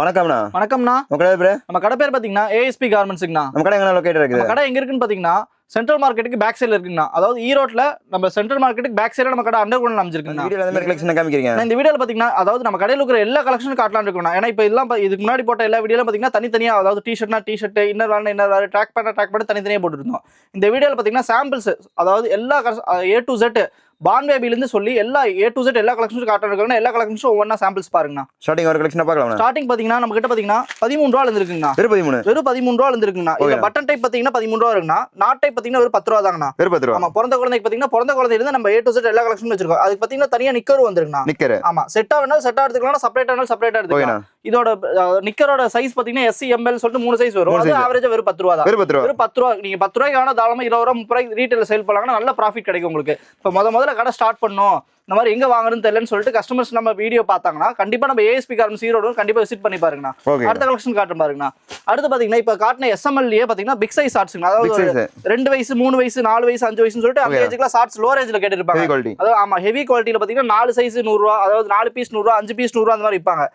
வணக்கம்ண்ணா. வணக்கம்ண்ணா. உங்க கடை பேரு? நம்ம கடை பேர் பாத்தீங்கன்னா ஏஎஸ்பி கார்மெண்ட்ஸ்ங்கண்ணா. நம்ம கடை எங்க லொகேட் இருக்குது? கடை எங்க இருக்குன்னு பாத்தீங்கன்னா சென்ட்ரல் மார்க்கெட்டுக்கு பேக் சைடுல இருக்குங்கண்ணா. அதாவது ஈரோட்ல நம்ம சென்ட்ரல் மார்க்கெட்டுக்கு பேக் சைடுல நம்ம கடை அண்டர் கிரவுண்ட்ல அமைஞ்சிருக்குங்க. வீடியோல அந்த மாதிரி கலெக்ஷன் காமிக்கிறீங்க. இந்த வீடியோல பாத்தீங்கன்னா அதாவது நம்ம கடையில இருக்கிற எல்லா கலெக்ஷனும் காட்டலாம் இருக்குண்ணா. ஏன்னா இப்போ இதெல்லாம் இதுக்கு முன்னாடி போட்ட எல்லா வீடியோல பாத்தீங்கன்னா தனித்தனியா, அதாவது டிஷர்ட்னா டிஷர்ட், இன்னர் வேற ட்ராக் பண்ண தனித்தனியா போட்டுருந்தோம். இந்த வீடியோல பாத்தீங்கன்னா சாம்பிள்ஸ், அதாவது எல்லா A to Z பான் பேபில இருந்து சொல்லி எல்லா A to Z எல்லா கலெக்ஷன்ஸும் காட்டுறாங்க. எல்லா கலெக்ஷன்ஸும் ஒவ்வொன்றா சாம்பிள்ஸ் பாருங்கண்ணா. ஸ்டார்டிங் ஒரு கலெக்ஷன் பார்க்கலாம். ஸ்டார்டிங் பாத்தீங்கன்னா நம்ம கிட்ட பாத்தீங்கன்னா 13 ரூபாயில இருந்து இருக்குங்கண்ணா. வெறும் 13 ரூபாயில இருந்து இருக்குங்கண்ணா. இதுல பட்டன் டைப் பாத்தீங்கன்னா 13 ரூபா இருக்குண்ணா. நாட் டைப் பாத்தீங்கன்னா வெறும் 10 ரூபா தாங்கண்ணா. வெறும் 10 ரூபா. ஆமா, பிறந்த குழந்தைக்கு பாத்தீங்கன்னா பிறந்த குழந்தையில இருந்து நம்ம A to Z எல்லா கலெக்ஷனும் வச்சிருக்கோம். அதுக்கு பாத்தீங்கன்னா தனியா நிக்கர் வந்துருக்குண்ணா. நிக்கர் ஆமா, செட்டா வேணாலும் செட்டா எடுத்துக்கலாம், செப்பரேட்டா வேணாலும் செப்பரேட்டா எடுத்துக்கலாம். இதோட நிக்கரோட சைஸ் பாத்தீங்கன்னா SC ML சொல்லிட்டு 3 சைஸ் வரும். அது ஆவரேஜா வெறும் 10 ரூபா தான். வெறும் 10 ரூபா. நீங்க 10 ரூபாய்க்கு ஆனா தாராளமா 20 ரூபா 30 ரூபாய்க்கு ரீட்டைல சேல் பண்ணலாம்னா நல்ல ப்ராஃபிட் கிடைக்கும் உங்களுக்கு. இப்ப முதல்ல கடை ஸ்டார்ட் பண்ணோம், இந்த மாதிரி எங்க வாங்குறதுன்னு தெரியலன்னு சொல்லிட்டு கஸ்டமர்ஸ் நம்ம வீடியோ பார்த்தாங்கன்னா கண்டிப்பா நம்ம ஏஎஸ்பி கார்மெண்ட்ஸ் ஈரோடு கண்டிப்பா விசிட் பண்ணி பாருங்கண்ணா. அடுத்த கலெக்ஷன் காட்டுறேன் பாருங்கண்ணா. அடுத்து பாத்தீங்கன்னா இப்ப காட்டின SMLலயே பாத்தீங்கன்னா பிக் சைஸ் ஷார்ட்ஸ்ங்க. அதாவது 2 வயசு 3 வயசு 4 வயசு 5 வயசுன்னு சொல்லிட்டு அந்த ஏஜ்க்குலாம் ஷார்ட்ஸ் லோ ரேஞ்சில கேட்டிருப்பாங்க. அதாவது ஆமா, ஹெவி குவாலிட்டியில பாத்தீங்கன்னா 4 சைஸ் 100 ரூபா, அதாவது 4 பீஸ் 100 ரூபா, 5 பீஸ் 100 ரூபா அந்த மாதிரி விற்பாங்க.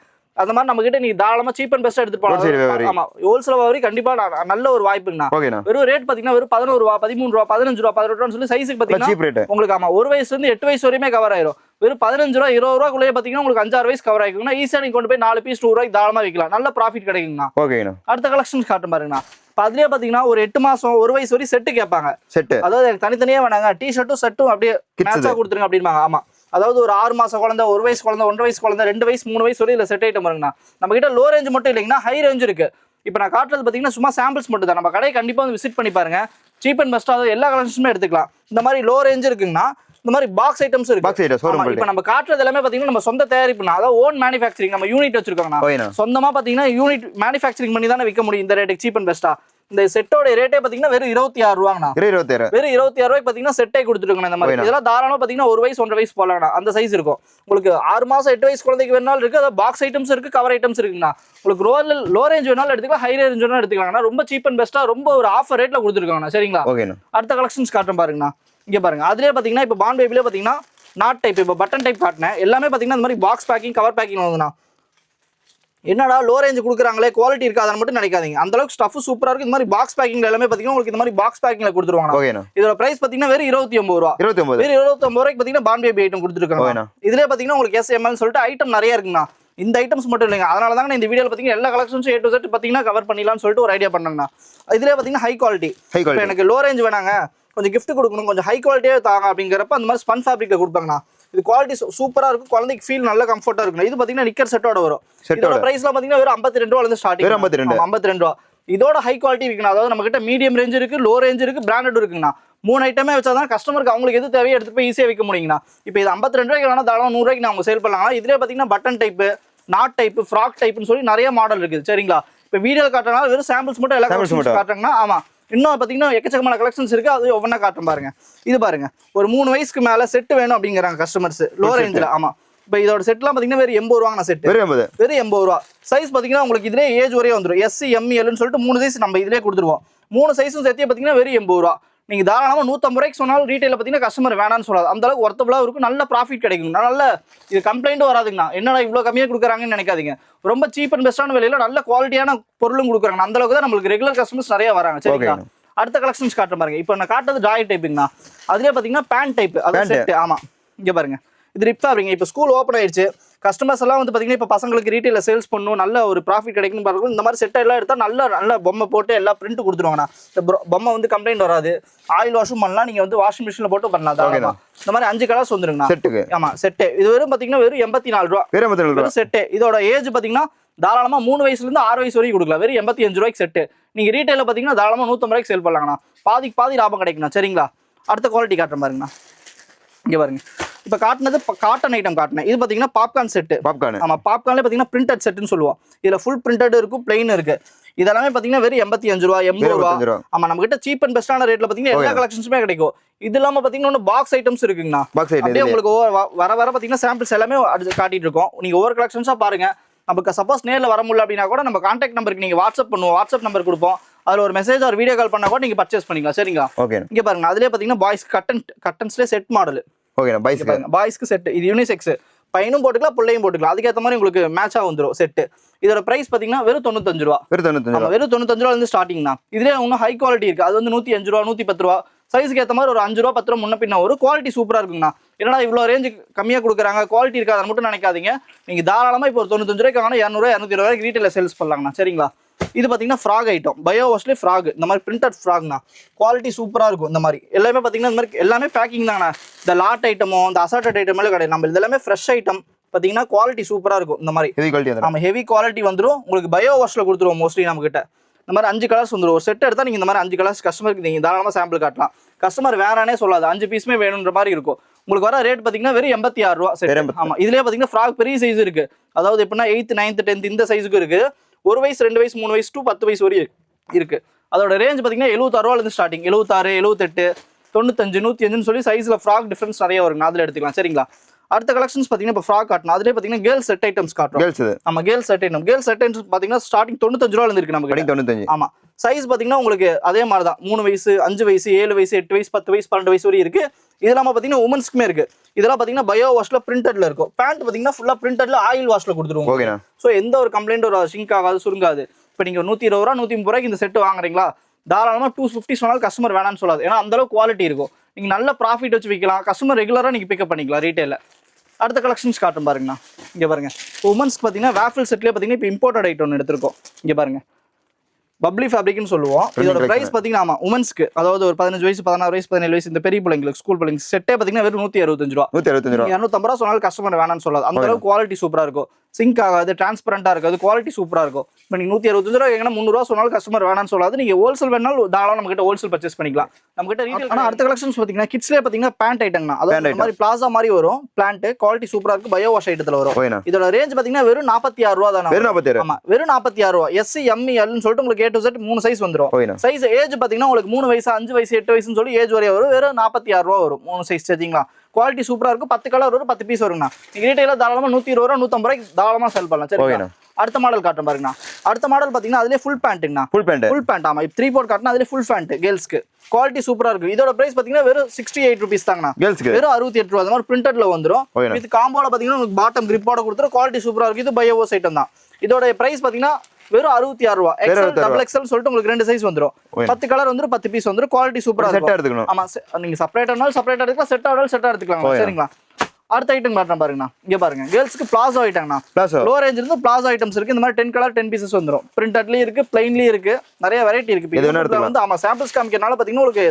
அந்த மாதிரி நம்ம கிட்ட நீ தாராளமா சீப் அண்ட் பெஸ்டா எடுத்துட்டு போலாம். ஆமா, ஹோல்சேல் வியாபாரி கண்டிப்பா நல்ல ஒரு வாய்ப்புங்கண்ணா. வெறும் ரேட் பாத்தீங்கன்னா வெறும் 11 ரூபா, 13 ரூபா, 15 ரூபா, 18 ரூபான்னு சொல்லி சைஸுக்கு பாத்தீங்கன்னா உங்களுக்கு ஆமா 1 வயசுல இருந்து 8 வயசு வரையுமே கவர் ஆயிரும். வெறும் 15 ரூபா 20 ரூபாக்குள்ளே பாத்தீங்கன்னா உங்களுக்கு 5-6 வயசு கவர் ஆயிக்கும்னா ஈஸியா நீங்க கொண்டு போய் 4 பீஸ் 100 ரூபாய்க்கு தாராளமா விற்கலாம். நல்ல ப்ராஃபிட் கிடைக்குங்கண்ணா. அடுத்த கலெக்ஷன் காட்டும் பாருங்கண்ணா. அதுலயே பாத்தீங்கன்னா ஒரு 8 மாசம் 1 வயசு வரை செட்டு கேட்பாங்க. செட்டு அதாவது தனித்தனியா வேணாங்க, டிஷர்ட்டும் செட்டும் அப்படியே மேட்சா கொடுத்துருங்க அப்படின்பாங்க. ஆமா, அதாவது ஒரு 6 மாச குழந்தை, 1 வயசு குழந்தை, 1.5 வயசு குழந்தை, 2 வயசு 3 வயசு வரை இல்ல செட் ஐட்டம் வருங்கண்ணா. நம்ம கிட்ட லோ ரேஞ்ச் மட்டும் இல்லைங்கன்னா ஹை ரேஞ்ச் இருக்கு. இப்போ நான் காட்டுறது பாத்தீங்கன்னா சும்மா சாம்பிள்ஸ் மட்டும் தான். நம்ம கடையை கண்டிப்பா வந்து விசிட் பண்ணி பாருங்க. சீப் அண்ட் பெஸ்டா எல்லா கலெக்ஷனுமே எடுத்துக்கலாம். இந்த மாதிரி லோ ரேஞ்ச் இருக்குங்கன்னா இந்த மாதிரி பாக்ஸ் ஐட்டம்ஸ் இருக்கு. இப்போ நம்ம காட்டுறது எல்லாமே பாத்தீங்கன்னா நம்ம சொந்த தயாரிப்புனா, அதாவது ஓன் மேனுஃபேக்சரிங். நம்ம யூனிட் வச்சிருக்கோங்கண்ணா. சொந்தமா பாத்தீங்கன்னா யூனிட் மேனுஃபேக்சரிங் பண்ணி தானே விற்க முடியும் இந்த ரேட்டுக்கு சீப் அண்ட் பெஸ்டா. இந்த செட்டோட ரேட்டே பாத்தீங்கன்னா வெறும் 26 ரூபாங்கண்ணா. வெறும் 26 ரூபாய்க்கு பாத்தீங்கன்னா செட்டே கொடுத்துருக்கோம். இந்த மாதிரி இதெல்லாம் தாராளமா பாத்தீங்கன்னா 1 வயசு 1.5 வயசு போலாங்கண்ணா. அந்த சைஸ் இருக்கும். உங்களுக்கு 6 மாசம் 8 வயசு குழந்தைக்கு வேணாலும் இருக்கு. அதாவது பாக்ஸ் ஐட்டம்ஸ் இருக்கு, கவர் ஐட்டம்ஸ் இருக்குங்கண்ணா. உங்களுக்கு லோ ரேஞ்ச் வேணாலும் எடுத்துக்கலாம், ஹை ரேஞ்ச் வேணாலும் எடுத்துக்கலாம்னா ரொம்ப சீப் அண்ட் பெஸ்டா ரொம்ப ஒரு ஆஃபர் ரேட்ல கொடுத்துருக்காங்கண்ணா. சரிங்களா? அடுத்த கலெக்ஷன்ஸ் காட்டுறேன் பாருங்கண்ணா. இங்க பாருங்க, அதுலயே பாத்தீங்கன்னா இப்ப பான் பேபிலே பாத்தீங்கன்னா நாட் டைப், இப்ப பட்டன் டைப் காட்டினேன். எல்லாமே பாத்தீங்கன்னா இந்த மாதிரி பாக்ஸ் பேக்கிங், கவர் பேக்கிங் வந்துண்ணா. என்னடா லோ ரேஞ்ச் கொடுக்குறாங்களே, குவாலிட்டி இருக்காதுன்னு மட்டும் நினைக்காதீங்க. அந்த அளவுக்கு ஸ்டஃப் சூப்பரா இருக்கு. இந்த மாதிரி பாக்ஸ் பேக்கிங்ல எல்லாமே பாத்தீங்கன்னா உங்களுக்கு இந்த மாதிரி பாக்ஸ் பேக்கிங்ல கொடுத்துருவாங்க. இதோட பிரைஸ் பாத்தீங்கன்னா வெறும் 29 ரூபா. வெறும் 29 ரூபாய்க்கு பாத்தீங்கன்னா பான் பேபி ஐட்டம் கொடுத்துருக்காங்க. இதுல பாத்தீங்கன்னா உங்களுக்கு SML சொல்லிட்டு ஐட்டம் நிறைய இருக்குண்ணா. இந்த ஐட்டம்ஸ் மட்டும் இல்லைங்க, அதனால தாங்க இந்த வீடியோல பாத்தீங்கன்னா எல்லா கலெக்ஷன்ஸும் A to Z பாத்தீங்கன்னா கவர் பண்ணிடலாம்னு சொல்லிட்டு ஒரு ஐடியா பண்ணாங்கண்ணா. இதுல பாத்தீங்கன்னா ஹை குவாலிட்டி. எனக்கு லோ ரேஞ்ச் வேணாங்க, கொஞ்சம் கிஃப்ட் கொடுக்கணும், கொஞ்சம் ஹை குவாலிட்டியே தாங்க அப்படிங்கிறப்ப அந்த மாதிரி ஸ்பன் ஃபேப்ரிக்ல கொடுப்பாங்கண்ணா. இது குவாலிட்டி சூப்பரா இருக்கும், குழந்தைக்கு ஃபீல் நல்ல கம்ஃபர்ட்டா இருக்கும். இது பாத்தீங்கன்னா நிக்கர் செட்டோட வரும். இதோட பிரைஸ்ல பாத்தீங்கன்னா வெறும் 52 ரூபாயில இருந்து ஸ்டார்டிங். 52 ரூபா. இதோட ஹை குவாலிட்டி இருக்குண்ணா. அதாவது நம்ம கிட்ட மீடியம் ரேஞ்ச் இருக்கு, லோ ரேஞ்ச் இருக்கு, பிராண்டட் இருக்குங்கண்ணா. 3 ஐட்டமே வச்சாதான் கஸ்டமருக்கு அவங்களுக்கு எது தேவையோ எடுத்து போய் ஈஸியா விற்க முடியுங்கண்ணா. இப்போ இது 52 ரூபாய்க்கு வேணா தாராளமா 100 ரூபாய்க்கு அவங்க சேல் பண்ணலாம். இதுல பாத்தீங்கன்னா button type, knot type, frock டைப்னு சொல்லி நிறைய மாடல் இருக்குது. சரிங்களா? இப்போ வீடியோ காட்டுறதுனால வெறும் சாம்பிள்ஸ் மட்டும் எல்லா கலெக்ஷன்ஸ் காட்டுறாங்கன்னா. ஆமா, இன்னும் பாத்தீங்கன்னா எக்கச்சக்கமான கலெக்ஷன்ஸ் இருக்கு. அது ஒவ்வொன்றா காட்டுறேன் பாருங்க. இது பாருங்க, ஒரு 3 வயசுக்கு மேல செட் வேணும் அப்படிங்கிறாங்க கஸ்டமர்ஸ் லோ ரேஞ்சில். ஆமா, இப்போ இதோட செட்லாம் பாத்தீங்கன்னா வெறும் 80 ரூபாங்க. செட் வெறும் 80 ரூபா. சைஸ் பாத்தீங்கன்னா உங்களுக்கு இதுலேயே ஏஜ் வரையே வந்துடும். SC ML சொல்லிட்டு 3 சைஸ் நம்ம இதுலேயே கொடுத்துருவோம். 3 சைஸும் சேர்த்து பாத்தீங்கன்னா வெறும் 80 ரூபா. நீங்க தாராளமா 150 ரூபாய்க்கு சொன்னாலும் ரீட்டைல பாத்தீங்கன்னா கஸ்டமர் வேணான்னு சொல்லாது. அந்த அளவுக்கு ஒர்த்தபிளா இருக்கும், நல்ல ப்ராஃபிட் கிடைக்கும். நல்ல இது கம்ப்ளைண்ட்டும் வராதுங்கண்ணா. என்னடா இவ்வளவு கம்மியா கொடுக்குறாங்கன்னு நினைக்காதீங்க. ரொம்ப சீப் அண்ட் பெஸ்டான விலையில நல்ல குவாலிட்டியான பொருளும் கொடுக்குறாங்க. அந்த அளவுக்கு தான் நம்மளுக்கு ரெகுலர் கஸ்டமர்ஸ் நிறைய வராங்க. சரிங்களா? அடுத்த கலெக்ஷன்ஸ் காட்டுற பாருங்க. இப்போ நான் காட்டுறது ஜாய் டைப்புங்கண்ணா. அதுலேயே பாத்தீங்கன்னா பேண்ட் டைப், அதான் செட். ஆமா, இங்க பாருங்க, இது ரிப் ஃபேப்ரிக். இப்போ ஸ்கூல் ஓப்பன் ஆயிடுச்சு, கஸ்டமர்ஸ் எல்லாம் வந்து பாத்தீங்கன்னா இப்போ பசங்களுக்கு ரீட்டைல சேல்ஸ் பண்ணணும், நல்ல ஒரு ப்ராஃபிட் கிடைக்கும் பாருங்க. இந்த மாதிரி செட் எல்லாம் எடுத்தா நல்ல பொம்மை போட்டு எல்லா பிரிண்ட் கொடுத்துருவாங்கண்ணா. இந்த பொம்மை வந்து கம்ப்ளைண்ட் வராது. ஆயில் வாஷும் பண்ணலாம், நீங்க வந்து வாஷிங் மிஷின்ல போட்டு பண்ணலாம். இந்த மாதிரி 5 கலர்ஸ் வந்துருங்கண்ணா. ஆமா, செட்டு இது வெறும் பாத்தீங்கன்னா வெறும் 84 ரூபா. வெறும் செட்டு. இதோட ஏஜ் பாத்தீங்கன்னா தாராளமா 3 வயசுல இருந்து 6 வயசு வரைக்கும் கொடுக்கலாம். வெறும் 85 ரூபாய்க்கு செட்டு. நீங்க ரீட்டைல பாத்தீங்கன்னா தாராளமா 150 ரூபாய்க்கு சேல் பண்ணலாங்கண்ணா. பாதி லாபம் கிடைக்குண்ணா. சரிங்களா? அடுத்த குவாலிட்டி காட்டுறேன் பாருங்கண்ணா. இங்க பாருங்க, இப்போ காட்டினது காட்டன் ஐட்டம் காட்டினேன். இது பாத்தீங்கன்னா பாப்கார்ன் செட்டு. ஆமா, பாப்கார்ன்ல பாத்தீங்கன்னா பிரிண்டட் செட்னு சொல்லுவோம். இதுல ஃபுல் பிரிண்டட் இருக்கும், பிளைன் இருக்கு. இதெல்லாமே பாத்தீங்கன்னா வெறும் 85 ரூபா, 80 ரூபா. ஆமா, நம்ம கிட்ட சீப் அண்ட் பெஸ்டான ரேட்ல பாத்தீங்கன்னா எல்லா கலெக்ஷன்ஸுமே கிடைக்கும். இது இல்லாம பாத்தீங்கன்னா பாக்ஸ் ஐட்டம்ஸ் இருக்குங்கண்ணா. அப்படியே உங்களுக்கு வர பாத்தீங்கன்னா சாம்பிள்ஸ் எல்லாமே காட்டிட்டு இருக்கோம். நீங்க ஒவ்வொரு கலெக்ஷன்ஸா பாருங்க. நமக்கு சப்போஸ் நேரில் வர முடியல அப்படின்னா கூட நம்ம கான்டாக்ட் நம்பருக்கு நீங்க வாட்ஸ்அப் பண்ணுவோம். வாட்ஸ்அப் நம்பர் கொடுப்போம். அதுல ஒரு மெசேஜ் ஒரு வீடியோ கால் பண்ணா கூட நீங்க பர்ச்சேஸ் பண்ணிக்கலாம். சரிங்களா? இங்க பாருங்க, அதுலயே பாத்தீங்கன்னா பாய்ஸ் கட்டன்ஸ்ல செட் மாடல். பாய்ஸ்க்கு செட். இது யூனிசெக்ஸ். பையனும் போட்டுக்கலாம் பிள்ளையும் போட்டுக்கலாம் அதுக்கேற்ற மாதிரி உங்களுக்கு மேட்சா வந்துடும் செட்டு இதோட பிரைஸ் பாத்தீங்கன்னா வெறும் 95 ரூபா வெறும் 95 ரூபா இருந்து ஸ்டார்டிங் தான் இதுலயே இன்னும் ஹை குவாலிட்டி இருக்கு அது வந்து 105 ரூபா 110 ரூபா சைஸ்க்கு ஏற்ற மாதிரி ஒரு 5 ரூபா 10 ரூபா முன்ன பின்ன ஒரு குவாலிட்டி சூப்பரா இருக்குங்கண்ணா என்னடா இவ்வளவு ரேஞ்சு கம்மியா கொடுக்குறாங்க குவாலிட்டி இருக்காது மட்டும் நினைக்காதீங்க நீங்க தாராளமா இப்போ ஒரு 95 ரூபாய்க்கு வாங்க 200 220 ரூபாய்க்கு ரீட்டைல சேல்ஸ் பண்ணலாங்கண்ணா சரிங்களா இது பாத்தீங்கன்னா ஃப்ராக் ஐட்டம் பயோ வாஷ்லேயே ஃப்ராக் இந்த மாதிரி பிரிண்டட் ஃப்ராக்னா குவாலிட்டி சூப்பரா இருக்கும் இந்த மாதிரி எல்லாமே பாத்தீங்கன்னா இந்த மாதிரி எல்லாமே பேக்கிங் தாங்கண்ணா இந்த லாட் ஐட்டமோ இந்த அசார்டட் ஐட்டம் கிடையாது நம்ம இது எல்லாமே ஃப்ரெஷ் ஐட்டம் பாத்தீங்கன்னா குவாலிட்டி சூப்பரா இருக்கும் இந்த மாதிரி ஹெவி குவாலிட்டி வந்துடும் உங்களுக்கு பயோ வாஷ்ல கொடுத்துருவோம் மோஸ்ட்லி நம்ம கிட்ட இந்த மாதிரி 5 கலர்ஸ் வந்துடும் ஒரு செட் எடுத்தா நீங்க இந்த மாதிரி 5 கலர்ஸ் கஸ்டமருக்கு நீங்க தாராளமா சாம்பிள் காட்டலாம் கஸ்டமர் வேறானே சொல்லாது 5 பீஸுமே வேணுன்ற மாதிரி இருக்கும் உங்களுக்கு வர ரேட் பாத்தீங்கன்னா வெறும் 86 ரூபா செட் ஆமா இதுலயே பாத்தீங்கன்னா ஃப்ராக் பெரிய சைஸ் இருக்கு அதாவது எப்படின்னா 8th 9th 10th இந்த சைஸுக்கு இருக்கு 1 வயசு 2 வயசு 3 வயசு டு 10 வயசு வரையும் இருக்கு அதோட ரேஞ்ச் பாத்தீங்கன்னா 76 ரூபால இருந்து ஸ்டார்டிங் 76 78 95 105 சொல்லி சைஸ்ல ஃப்ராக் டிஃபரன்ஸ் நிறைய வரும் அதுல எடுத்துக்கலாம் சரிங்களா அடுத்த கலெக்ஷன்ஸ் பாத்தீங்கன்னா இப்போ ஃப்ராக் காட்டணும் அதுலயே பாத்தீங்கன்னா கேர்ள்ஸ் செட் ஐட்டம்ஸ் காட்டுறோம் ஆமா கேர்ள்ஸ் செட் ஐட்டம்ஸ் பாத்தீங்கன்னா ஸ்டார்டிங் 95 ரூபால இருந்து இருக்கு நமக்கு 95 ஆமா சைஸ் பாத்தீங்கன்னா உங்களுக்கு அதே மாதிரி தான் 3 வயசு 5 வயசு 7 வயசு 8 வயசு 10 வயசு 12 வயசு வரை இருக்கு இதெல்லாம் பாத்தீங்கன்னா உமன்ஸ்க்குமே இருக்கு இதெல்லாம் பாத்தீங்கன்னா பயோ வாஷ்ல பிரிண்டட்ல இருக்கும் பேண்ட் பாத்தீங்கன்னா ஃபுல்லா பிரிண்டட்ல ஆயில் வாஷ்ல கொடுத்துருவோம் சோ எந்த ஒரு கம்ப்ளைண்ட் ஒரு ஷிங்க் ஆகாது சுருங்காது இப்போ நீங்க 120 ரூபா 130 ரூபாய்க்கு இந்த செட் வாங்குறீங்களா தாராளமா 250 சொன்னாலும் கஸ்டமர் வேணாம்னு சொல்லாது ஏன்னா அந்த அளவுக்கு குவாலிட்டி இருக்கும் நீங்க நல்ல ப்ராஃபிட் வச்சு விற்கலாம் கஸ்டமர் ரெகுலரா நீங்க பிக்கப் பண்ணிக்கலாம் ரீட்டைல அடுத்த கலெக்ஷன்ஸ் காட்டும் பாருங்கண்ணா இங்க பாருங்க உமன்ஸ்க்கு பாத்தீங்கன்னா வேஃபில் செட்லயே பாத்தீங்கன்னா இப்போ இம்போர்ட்டட் ஐட்டம் ஒன்று எடுத்திருக்கோம் இங்க பாருங்க பப்ளி ஃபேப்ரிக்னு சொல்லுவோம் இதோட பிரைஸ் பாத்தீங்கன்னா ஆமா உமன்ஸ்க்கு அதாவது ஒரு 15 வயசு 16 வயசு 17 வயசு இந்த பெரிய பிள்ளைங்களுக்கு ஸ்கூல் பிள்ளைங்க செட்டே பாத்தீங்கன்னா வெறும் 165 ரூபா 250 ரூபா சொன்னாலும் கஸ்டமர் வேணாம்னு சொல்லாது அந்த அளவுக்கு குவாலிட்டி சூப்பரா இருக்கும் சிங்க் ஆகாது டிரான்ஸ்பரண்டா இருக்காது குவாலிட்டி சூப்பரா இருக்கும் இப்போ நீங்க 165 ரூபா எங்கன்னா 300 ரூபா சொன்னாலும் கஸ்டமர் வேணாம்னு சொல்லாது நீங்க ஹோல்சேல் வேணாலும் தாராளம் நம்ம கிட்ட ஹோல்சேல் பர்ச்சேஸ் பண்ணிக்கலாம் நம்ம கிட்ட ரீட்டைல் ஆனா அடுத்த கலெக்ஷன்ஸ் பாத்தீங்கன்னா கிட்ஸ்லயே பாத்தீங்கன்னா பேண்ட் ஐட்டம்னா அதாவது இந்த மாதிரி பிளாசா மாதிரி வரும் பிளான்ட் குவாலிட்டி சூப்பரா இருக்கு பயோ வாஷ் ஐட்டத்துல வரும் இதோட ரேஞ்ச் பாத்தீங்கன்னா வெறும் 46 ரூபா தான ஆமா வெறும் 46 ரூபா SC ME L னு சொல்லிட்டு உங்களுக்கு A to Z 3 சைஸ் வந்துரும் சைஸ் ஏஜ் பாத்தீங்கன்னா உங்களுக்கு 3 வயசு 5 வயசு 8 வயசுன்னு சொல்லி ஏஜ் வரைய வரும் வெறும் 46 ரூபா வரும் 3 சைஸ் சரிங்களா குவாலிட்டி சூப்பரா இருக்கும் 10 கலர் வரும் 10 பீஸ் வருங்கண்ணா நீங்க ரீட்டைல தாராளமா 120 ரூபா 150 ரூபாய்க்கு தாராளமா செல் பண்ணலாம் சரிங்களா அடுத்த மாடல் காட்டும் பாருங்கண்ணா அடுத்த மாடல் பாத்தீங்கன்னா அதுலயே ஃபுல் பேண்ட்ங்கண்ணா ஃபுல் பேண்ட் ஆமா இப்போ 3 போர்ட் காட்டினா அதுலயே ஃபுல் பேண்ட் கேர்ள்ஸ்க்கு குவாலிட்டி சூப்பரா இருக்கு இதோட பிரைஸ் பாத்தீங்கன்னா வெறும் 68 ரூபீஸ் தாங்கண்ணா வெறும் 68 ரூபா அந்த மாதிரி பிரிண்டட்ல வந்துரும் இது காம்போல பாத்தீங்கன்னா உங்களுக்கு பாட்டம் கிரிப்போட கொடுத்துரும் குவாலிட்டி சூப்பரா இருக்கு இது பயோ வாஷ் ஐட்டம் தான் இதோட பிரைஸ் பாத்தீங்கன்னா வெறும் 66 ரூபா XL டபுள் XL சொல்லிட்டு உங்களுக்கு 2 சைஸ் வந்துரும் 10 கலர் வந்துரும் 10 பீஸ் வந்துரும் குவாலிட்டி சூப்பரா இருக்கும் செட்டா எடுத்துக்கணும் ஆமா நீங்க செப்பரேட்டானாலும் செப்பரேட்டா எடுக்கலாம் செட்டா ஆனாலும் செட்டா எடுத்துக்கலாம் சரிங்களா அடுத்த ஐட்டம் காட்டுறேன் பாருங்கண்ணா இங்க பாருங்க கேர்ள்ஸ்க்கு பிளாசோ ஐட்டம்னா லோ ரேஞ்ச் இருந்து பிளாசோ ஐட்டம்ஸ் இருக்கு இந்த மாதிரி 10 கலர் 10 பீசஸ் வந்துரும் பிரிண்டட்லயும் இருக்கு பிளைன்லயும் இருக்கு நிறைய வெரைட்டி இருக்கு இதுல வந்து ஆமா சாம்பிள்ஸ் காமிக்கிறனால பாத்தீங்கன்னா உங்களுக்கு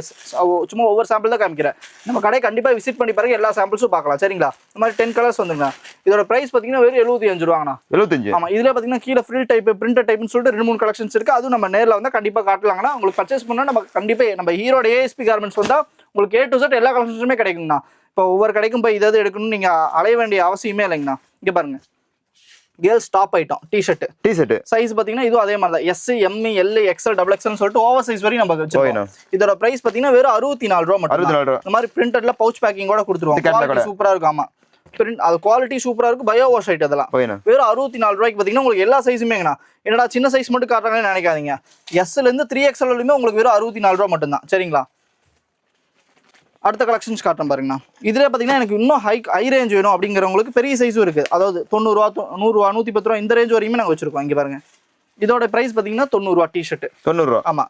சும்மா ஒவ்வொரு சாம்பிள் தான் காமிக்கிறேன் நம்ம கடை கண்டிப்பா விசிட் பண்ணி பாருங்க எல்லா சாம்பிள்ஸும் பார்க்கலாம் சரிங்களா இந்த மாதிரி 10 கலர்ஸ் வந்துங்க இதோட பிரைஸ் பாத்தீங்கன்னா வெறும் 75 ரூபாங்கண்ணா 75 ஆமா இதுல பாத்தீங்கன்னா கீழே ஃப்ரில் டைப் பிரிண்டட் டைப்னு சொல்லிட்டு 2-3 கலெக்ஷன்ஸ் இருக்கு அதுவும் நம்ம நேர்ல வந்தா கண்டிப்பா காட்டலாங்கண்ணா உங்களுக்கு பர்ச்சேஸ் பண்ணா நம்ம கண்டிப்பா நம்ம ஹீரோட ASP கார்மெண்ட்ஸ் வந்தா உங்களுக்கு A to Z எல்லா கலெக்ஷன்ஸுமே கிடைக்குங்கண்ணா இப்போ ஒவ்வொரு கடைக்கும் போய் இதாவது எடுக்கணும்னு நீங்க அலைய வேண்டிய அவசியமே இல்லைங்கண்ணா இங்க பாருங்க girls top item T shirt size பாத்தீங்கன்னா இதுவும் அதே மாதிரி தான் SC ME L XL double XL சொல்லிட்டு ஓவர் சைஸ் வரையும் நம்ம வச்சிருக்கோம் இதோட பிரைஸ் பாத்தீங்கன்னா வெறும் 64 ரூபா மட்டும் இந்த மாதிரி பிரிண்டட்ல பவுச் பேக்கிங்கோட கொடுத்துருவோம் சூப்பரா இருக்கும் ஆமா அது குவாலிட்டி சூப்பரா இருக்கும் பயோ வாஷ் ஐட்டம் அதெல்லாம் வெறும் 64 ரூபாய்க்கு பாத்தீங்கன்னா உங்களுக்கு எல்லா சைஸுமேங்கண்ணா என்னடா சின்ன சைஸ் மட்டும் காட்டுறாங்கன்னு நினைக்காதீங்க S ல இருந்து 3XL வரையுமே உங்களுக்கு வெறும் 64 ரூபா மட்டும் தான் சரிங்களா அடுத்த கலெக்ஷன்ஸ் காட்டுறேன் பாருங்கண்ணா இதுல பாத்தீங்கன்னா எனக்கு இன்னும் ஹை ரேஞ்ச் வேணும் அப்படிங்கிறவங்களுக்கு பெரிய சைஸும் இருக்கு அதாவது 90 ரூபா 100 ரூபா 110 ரூபா இந்த ரேஞ்ச் வரையுமே நாங்க வச்சிருக்கோம் இங்க பாருங்க இதோட பிரைஸ் பாத்தீங்கன்னா 90 ரூபா டிஷர்ட் 90 ரூபா ஆமா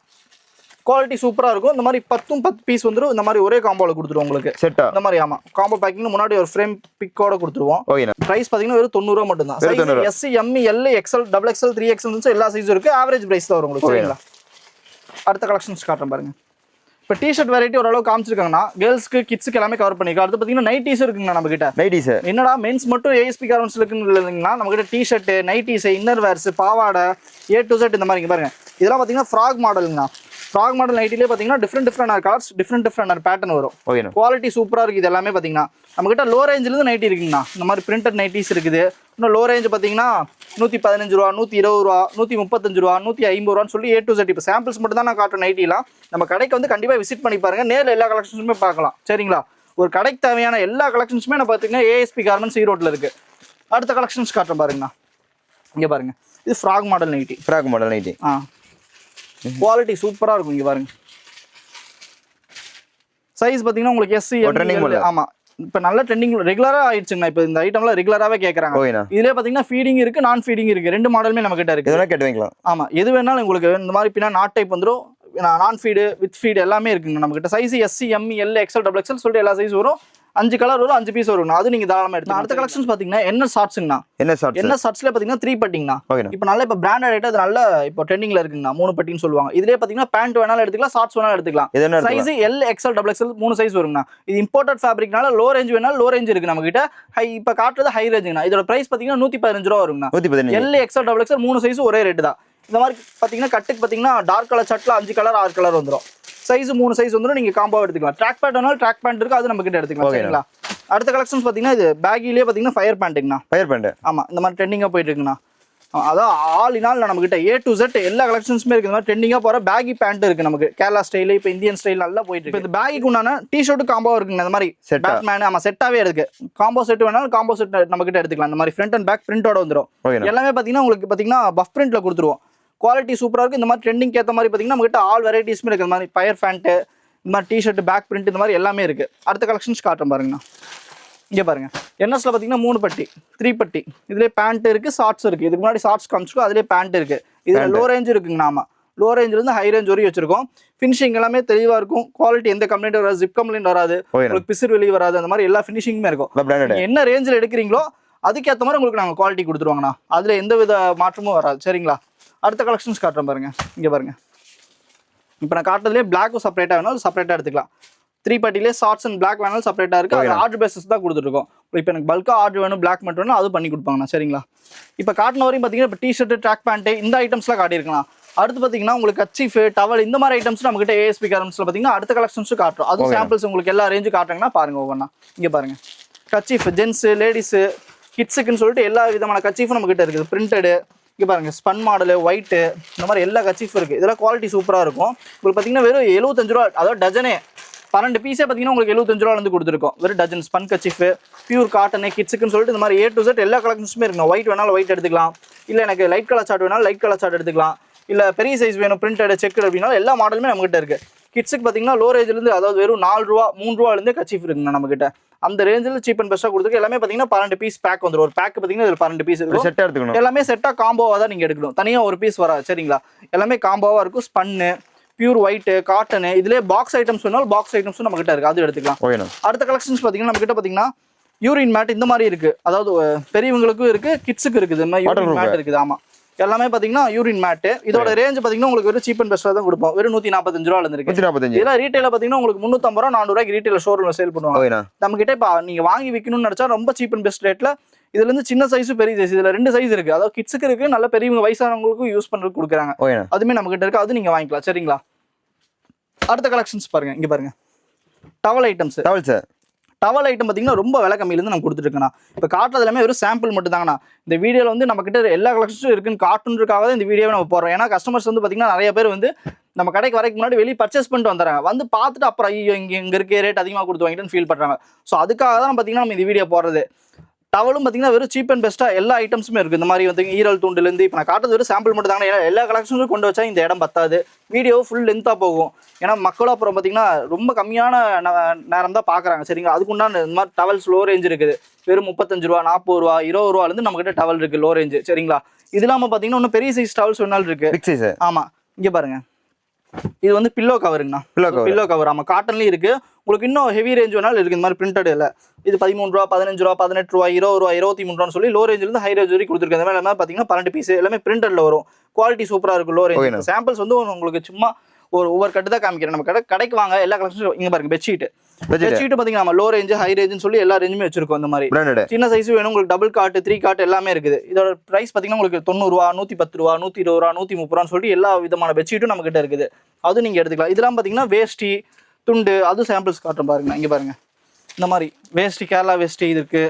குவாலிட்டி சூப்பரா இருக்கும் இந்த மாதிரி 10 பீஸ் வந்துரும் இந்த மாதிரி ஒரே காம்போல கொடுத்துருவோம் உங்களுக்கு செட்டா இந்த மாதிரி ஆமா காம்போ பேக்கிங் முன்னாடி ஒரு ஃப்ரேம் பிக்கோட கொடுத்துருவோம் பிரைஸ் பாத்தீங்கன்னா வெறும் 90 ரூபா மட்டும் தான் SC ME L XL double XL 3XL எல்லா சைஸும் இருக்கு ஆவரேஜ் பிரைஸ் தான் வரும் உங்களுக்கு சரிங்களா அடுத்த கலெக்ஷன்ஸ் காட்டுறேன் பாருங்க இப்போ டிஷர்ட் வெரைட்டி ஓரளவு காமிச்சிருக்காங்கன்னா கேர்ள்ஸ்க்கு கிட்ஸ்க்கு எல்லாமே கவர் பண்ணிருக்கோம் அடுத்து பாத்தீங்கன்னா நைட்டிஸ் இருக்குங்கண்ணா நம்ம கிட்ட நைட்டிஸ் என்னடா மென்ஸ் மட்டும் ASP கார்மெண்ட்ஸ் இருக்குன்னு இல்லைங்களா நம்ம கிட்ட டிஷர்ட் நைட்டிஸ் இன்னர் வேர்ஸ் பாவாடை A to Z இந்த மாதிரி இங்க பாருங்க இதெல்லாம் பாத்தீங்கன்னா ஃப்ராக் மாடலுங்கண்ணா ஃப்ராக் மாடல் நைட்டிலே பாத்தீங்கன்னா டிஃப்ரெண்ட் கலர்ஸ் டிஃப்ரெண்ட் பேட்டர்ன் வரும் குவாலிட்டி சூப்பரா இருக்கு இது எல்லாமே பாத்தீங்கன்னா நம்ம கிட்ட லோ ரேஞ்சில இருந்து நைட்டி இருக்குங்கண்ணா இந்த மாதிரி பிரிண்டட் நைட்டிஸ் இருக்குது இன்னும் லோ ரேஞ்ச் பாத்தீங்கன்னா 115 ரூபா 120 ரூபா 135 ரூபா 150 ரூபான்னு சொல்லி A to Z இப்போ சாம்பிள்ஸ் மட்டும் தான் நான் காட்டுறேன் நைட்டிலாம் நம்ம கடைக்கு வந்து கண்டிப்பா விசிட் பண்ணி பாருங்க நேரில் எல்லா கலெக்ஷன்ஸுமே பார்க்கலாம் சரிங்களா ஒரு கடைக்கு தேவையான எல்லா கலெக்ஷன்ஸுமே நான் பாத்தீங்கன்னா ASP கார்மெண்ட்ஸ் ஈரோட்ல இருக்கு அடுத்த கலெக்ஷன்ஸ் காட்டுறேன் பாருங்கண்ணா இங்க பாருங்க இது ஃப்ராக் மாடல் நைட்டி குவாலிட்டி சூப்பரா இருக்கும் இங்க பாருங்க சைஸ் பாத்தீங்கன்னா உங்களுக்கு SC ஆமா இப்போ நல்ல ட்ரெண்டிங் ரெகுலரா ஆயிடுச்சுங்க. இப்போ இந்த ஐட்டம்ல ரெகுலராவே கேக்குறாங்க. ஓகேண்ணா. இதுலயே பாத்தீங்கன்னா ஃபீடிங் இருக்கு, நான் ஃபீடிங் இருக்கு. ரெண்டு மாடலுமே நம்ம கிட்ட இருக்கு. இதெல்லாம் கேட்டு வாங்கிக்கலாம். ஆமா, எது வேணாலும் உங்களுக்கு இந்த மாதிரி பின்னா நாட் டைப் வந்துரும். நான் ஃபீடு வித் ஃபீடு எல்லாமே இருக்குங்க நம்ம கிட்ட. Size SC ME L XL double XL சொல்லிட்டு எல்லா சைஸ் வரும். 5 கலர் வரும், 5 பீஸ் வரும். அது நீங்க தாராளமா எடுத்து. அடுத்த கலெக்ஷன்ஸ் பாத்தீங்கன்னா என்ன ஷார்ட்ஸ்ங்கண்ணா. என்ன ஷார்ட்ஸ்ல பாத்தீங்கன்னா 3 பட்டிங்கண்ணா. இப்போ நல்ல இப்போ பிராண்டட் ஐட்டம் அது நல்ல இப்போ ட்ரெண்டிங்ல இருக்குங்கண்ணா. 3 பட்டின்னு சொல்லுவாங்க. இதுலயே பாத்தீங்கன்னா பேண்ட் வேணாலும் எடுத்துக்கலாம், ஷார்ட்ஸ் வேணாலும் எடுத்துக்கலாம். Size L XL double XL 3 size வருங்கண்ணா. இது இம்போர்ட்டட் ஃபேப்ரிக்னால லோ ரேஞ்ச் வேணாலும் லோ ரேஞ்ச் இருக்கு நம்ம கிட்ட. இப்போ காட்டுறது ஹை ரேஞ்சுங்கண்ணா. இதோட பிரைஸ் பாத்தீங்கன்னா 115 ரூபா வருங்கண்ணா. L XL double XL 3 size ஒரே ரேட் தான். இந்த மாதிரி பாத்தீங்கன்னா கட்டுக்கு பாத்தீங்கன்னா டார்க் கலர் சட்ல 5 கலர் 6 கலர் வந்துடும். சைஸ் 3 சைஸ் வந்துடும். நீங்க காம்போ எடுத்துக்கலாம். ட்ராக் பேண்ட் வேணாலும் ட்ராக் பேண்ட் இருக்கு, அது நம்ம கிட்ட எடுத்துக்கலாம். சரிங்களா. அடுத்த கலெக்ஷன்ஸ் பாத்தீங்கன்னா இது பேகிலேயே பாத்தீங்கன்னா ஃபயர் பேண்ட்டுங்கண்ணா. ஃபயர் பேண்ட் ஆமா, இந்த மாதிரி ட்ரெண்டிங்கா போயிட்டு இருக்குண்ணா. அதான் ஆல் இன் ஆல் நம்ம கிட்ட A to Z எல்லா கலெக்ஷன்ஸுமே இருக்கு. இந்த மாதிரி ட்ரெண்டிங்கா போற பேகி பேண்ட் இருக்கு நமக்கு. கேரளா ஸ்டைல், இப்போ இந்தியன் ஸ்டைல் நல்லா போயிட்டு இருக்கு. இந்த பேகிக்கு உண்டான டி-ஷர்ட் காம்போ இருக்குங்க. இந்த மாதிரி பேட்மேன் ஆமா செட்டாவே இருக்கு. காம்போ செட் வேணாலும் காம்போ செட் நம்ம கிட்ட எடுத்துக்கலாம். இந்த மாதிரி ஃப்ரண்ட் அண்ட் பேக் பிரிண்டோட வந்துடும். எல்லாமே பாத்தீங்கன்னா உங்களுக்கு பாத்தீங்கன்னா பஃப் பிரிண்ட்ல கொடுத்துருவோம். குவாலிட்டி சூப்பரா இருக்கு. இந்த மாதிரி ட்ரெண்டிங் ஏற்ற மாதிரி பாத்தீங்கன்னா நம்ம கிட்ட ஆல் வெரைட்டிஸ்மே இருக்கு. இந்த மாதிரி ஃபயர் பேண்ட், இந்த மாதிரி டி-ஷர்ட், பேக் பிரிண்ட், இந்த மாதிரி எல்லாமே இருக்கு. அடுத்த கலெக்ஷன்ஸ் காட்டுறேன் பாருங்கண்ணா. இங்கே பாருங்க, என்எஸ்ல பார்த்தீங்கன்னா 3 பட்டி 3 பட்டி. இதுலேயே பேண்ட் இருக்கு, ஷார்ட்ஸ் இருக்கு. இதுக்கு முன்னாடி ஷார்ட்ஸ் காமிச்சிருக்கோம், அதுலேயே பேண்ட் இருக்கு. இதில் லோ ரேஞ்ச் இருக்குங்க. நாம லோ ரேஞ்சிலேருந்து ஹை ரேஞ்ச் வரையும் வச்சிருக்கோம். ஃபினிஷிங் எல்லாமே தெளிவாக இருக்கும். குவாலிட்டி எந்த கம்ப்ளைண்ட் வராது, ஜிப் கம்ப்ளைண்ட் வராது, உங்களுக்கு பிசிறு வெளியே வராது. அந்த மாதிரி எல்லா ஃபினிஷிங்குமே இருக்கும். என்ன ரேஞ்சில் எடுக்கிறீங்களோ அதுக்கேற்ற மாதிரி உங்களுக்கு நாங்கள் குவாலிட்டி கொடுத்துருவாங்கண்ணா. அதில் எந்த வித மாற்றமும் வராது. சரிங்களா. அடுத்த கலெக்ஷன்ஸ் காட்டுறேன் பாருங்க. இங்கே பாருங்க, இப்போ நான் காட்டுறதுலேயே பிளாக்கும் செப்பரேட்டாக வேணாலும் செப்பரேட்டாக எடுத்துக்கலாம். 3 பட்டிலே ஷார்ட்ஸ் அண்ட் பிளாக் வேணாலும் செப்பரேட்டாக இருக்குது. அது ஆர்டர் பேசிஸ் தான் கொடுத்துருக்கோம். இப்போ எனக்கு பல்காக ஆர்டர் வேணும், பிளாக் மட்டும் வேணும், அது பண்ணி கொடுப்பாங்கண்ணா. சரிங்களா. இப்போ காட்டின வரையும் பார்த்தீங்கன்னா இப்போ டி-ஷர்ட், ட்ராக் பேண்ட்டு இந்த ஐட்டம்ஸ்லாம் காட்டியிருக்கலாம். அடுத்து பார்த்தீங்கன்னா உங்களுக்கு கச்சீஃப், டவல் இந்த மாதிரி ஐட்டம்ஸ் நம்மகிட்ட ஏஎஸ்பி காரம்ஸில் பார்த்தீங்கன்னா அடுத்த கலெக்ஷன்ஸும் காட்டுறோம். அது சாம்பிள்ஸ் உங்களுக்கு எல்லா ரேஞ்சும் காட்டுறாங்கன்னா பாருங்க ஒவ்வொன்றா. இங்கே பாருங்க, கச்சீஃப் ஜென்ஸு, லேடிஸு, கிட்ஸுக்குன்னு சொல்லிட்டு எல்லா விதமான கச்சீஃபும் நம்மகிட்ட இருக்குது. பிரிண்டடு, இங்கே பாருங்க ஸ்பன் மாடலு, ஒயிட்டு, இந்த மாதிரி எல்லா கச்சீஃபும் இருக்குது. இதெல்லாம் குவாலிட்டி சூப்பராக இருக்கும். உங்களுக்கு பார்த்தீங்கன்னா வெறும் 75 ரூபா. அதாவது டஜனே 12 பீஸே பார்த்தீங்கன்னா உங்களுக்கு 75 ரூபாலேருந்து கொடுத்துருக்கோம். வெறும் dozen spun kerchief, pure cotton, கிட்ஸுக்குன்னு சொல்லிட்டு இந்த மாதிரி A to Z எல்லா கலெக்ஷன்ஸுமே இருக்குங்க. ஒயிட் வேணாலும் ஒயிட் எடுத்துக்கலாம். இல்லை எனக்கு லைட் கலர் சார்ட் வேணாலும் லைட் கலர் சார்ட் எடுத்துக்கலாம். இல்லை பெரிய சைஸ் வேணும், பிரிண்டட், செக்குடு அப்படின்னாலும் எல்லா மாடலுமே நம்மகிட்ட இருக்குது. கிட்ஸுக்கு பார்த்தீங்கன்னா லோ ரேஞ்சிலேருந்து, அதாவது வெறும் 4 ரூபா 3 ரூபாலேருந்தே கச்சீஃப் இருக்குங்க நம்மகிட்ட. அந்த ரேஞ்சில் சீப் அண்ட் பெஸ்ட்டாக கொடுத்துருக்கு. எல்லாமே பார்த்தீங்கன்னா 12 பீஸ் பேக் வந்துடும். ஒரு பேக் பார்த்தீங்கன்னா இதில் 12 பீஸ் இருக்கும். செட்டாக எடுத்துக்கணும். எல்லாமே செட்டாக காம்போவாக தான் நீங்கள் எடுக்கணும். தனியாக ஒரு பீஸ் வராது. சரிங்களா. எல்லாமே காம்போவாக இருக்கும். ஸ்பன்னு, பியூர் ஒயிட், காட்டனு, இதுலேயே பாக்ஸ் ஐட்டம்ஸ் வேணாலும் பாக்ஸ் ஐட்டம்ஸும் நம்ம கிட்ட இருக்குது, அது எடுத்துக்கலாம். அடுத்த கலெக்ஷன்ஸ் பார்த்தீங்கன்னா நம்ம கிட்ட பார்த்தீங்கன்னா யூரின் மேட் இந்த மாதிரி இருக்குது. அதாவது பெரியவங்களுக்கும் இருக்குது, கிட்ஸுக்கு இருக்குது. இந்த மாதிரி யூரின் மேட் இருக்குது. ஆமாம், எல்லாமே பார்த்தீங்கன்னா யூரின் மேட்டு. இதோட ரேஞ்ச் பார்த்தீங்கன்னா உங்களுக்கு வெறும் சீப் அண்ட் பெஸ்ட்டாக தான் கொடுப்போம். வெறும் 145 ரூபாலேருந்து இருக்கு. இதெல்லாம் ரீட்டைல பார்த்தீங்கன்னா உங்களுக்கு 350 ரூபா 400 ரூபாய்க்கு ரீட்டைல ஷோரூமில் சேல் பண்ணுவாங்க. நம்ம கிட்ட இப்போ நீங்கள் வாங்கி விற்கணும்னு நினச்சா ரொம்ப சீப் அண்ட் பெஸ்ட் ரேட்டில் இதுல இருந்து சின்ன சைஸ், பெரிய சைஸ், இதுல 2 சைஸ் இருக்கு. அதாவது கிட்ஸுக்கு இருக்கு, நல்ல பெரியவங்க வயசானவங்களுக்கும் யூஸ் பண்றதுக்கு கொடுக்குறாங்க. அதுமே நம்ம கிட்ட இருக்கு, அது நீங்க வாங்கிக்கலாம். சரிங்களா. அடுத்த கலெக்ஷன்ஸ் பாருங்க. இங்க பாருங்க, டவல் ஐட்டம்ஸ். டவல் ஐட்டம் பார்த்தீங்கன்னா ரொம்ப விலை கம்மியிலேருந்து நம்ம கொடுத்துருக்கேண்ணா. இப்போ காட்டுறது எல்லாமே ஒரு சாம்பிள் மட்டும் தாங்கண்ணா. இந்த வீடியோவில் வந்து நம்ம கிட்ட எல்லா கலெக்ஷன்ஸும் இருக்குன்னு காட்டுன்றதுக்காக தான் இந்த வீடியோவை நம்ம போடுறோம். ஏன்னா கஸ்டமர்ஸ் வந்து பார்த்தீங்கன்னா நிறைய பேர் வந்து நம்ம கடைக்கு வரைக்கும் முன்னாடி வெளியே பர்ச்சேஸ் பண்ணிட்டு வந்துடுறாங்க. வந்து பார்த்துட்டு அப்புறம் ஐயோ இங்கே இருக்க ரேட் அதிகமாக கொடுத்து வாங்கிட்டுன்னு ஃபீல் பண்ணுறாங்க. ஸோ அதுக்காக தான் பார்த்தீங்கன்னா நம்ம இந்த வீடியோ போடுறது. டவலும் பார்த்தீங்கன்னா வெறும் சீப் அண்ட் பெஸ்ட்டாக எல்லா ஐட்டம்ஸுமே இருக்குது. இந்த மாதிரி வந்து ஈரல் தூண்டுலேருந்து இப்போ நான் காட்டுறது வெறும் சாம்பிள் மட்டும் தாங்க. ஏன்னா எல்லா கலெக்ஷன்ஸும் கொண்டு வச்சா இந்த இடம் பத்தாது, வீடியோ ஃபுல் லென்த்தாக போகும். ஏன்னா மக்களும் அப்புறம் பார்த்தீங்கன்னா ரொம்ப கம்மியான நேரம் தான் பார்க்குறாங்க. சரிங்களா. அதுக்குண்டான இந்த மாதிரி டவல்ஸ் லோ ரேஞ்ச் இருக்குது. வெறும் 35 ரூபா 40 ரூபா 20 ரூபாலேருந்து நம்மகிட்ட டவல் இருக்குது லோ ரேஞ்சு. சரிங்களா. இது இல்லாமல் பார்த்தீங்கன்னா இன்னும் பெரிய சைஸ் டவல்ஸ் வேணாலும் இருக்குது. ஆமாம், இங்கே பாருங்க, இது வந்து பில்லோ கவருங்கண்ணா. Pillow cover. ஆமாம், காட்டன்லேயும் இருக்குது. உங்களுக்கு இன்னும் ஹெவி ரேஞ்ச் வேணாலும் இருக்குது. இந்த மாதிரி பிரிண்டட் இல்லை. இது 13 ரூபா 15 ரூபா 18 ரூபா 20 ரூபா 23 ரூபான்னு சொல்லி லோ ரேஞ்சிலேருந்து ஹை ரேஞ்ச் வரைக்கும் கொடுத்துருக்கேன். இந்த மாதிரி எல்லாமே பார்த்தீங்கன்னா 12 பீஸ் எல்லாமே பிரிண்டட்ல வரும். குவாலிட்டி சூப்பராக இருக்கும். லோ ரேஞ்ச் சாம்பிள்ஸ் வந்து உங்களுக்கு சும்மா ஒவ்வொரு கட்டு தான் காமிக்கிறேன். நம்ம கடைக்கு வாங்க எல்லா கலெக்ஷனும். இங்கே பாருங்க, பெட்ஷீட் பார்த்தீங்கன்னா நம்ம லோ ரேஞ்ச் ஹை ரேஞ்சுன்னு சொல்லி எல்லா ரேஞ்சுமே வச்சிருக்கோம். இந்த மாதிரி சின்ன சைஸ் வேணும் உங்களுக்கு, டபுள் காட்டு 3 காட்டு எல்லாமே இருக்குது. இதோட பிரைஸ் பார்த்தீங்கன்னா உங்களுக்கு 90 ரூபா 110 ரூபா 120 ரூபா 130 ரூபான்னு சொல்லி எல்லா விதமான பெட்ஷீட்டும் நம்ம கிட்ட இருக்குது. அது நீங்கள் எடுத்துக்கலாம். இதெல்லாம் பார்த்தீங்கன்னா வேஷ்டி துண்டு, அது சாம்பிள்ஸ் காட்டுறோம் பாருங்க. இங்கே பாருங்க, இந்த மாதிரி வேஷ்டி, கேரளா வேஷ்டி இது இருக்கு.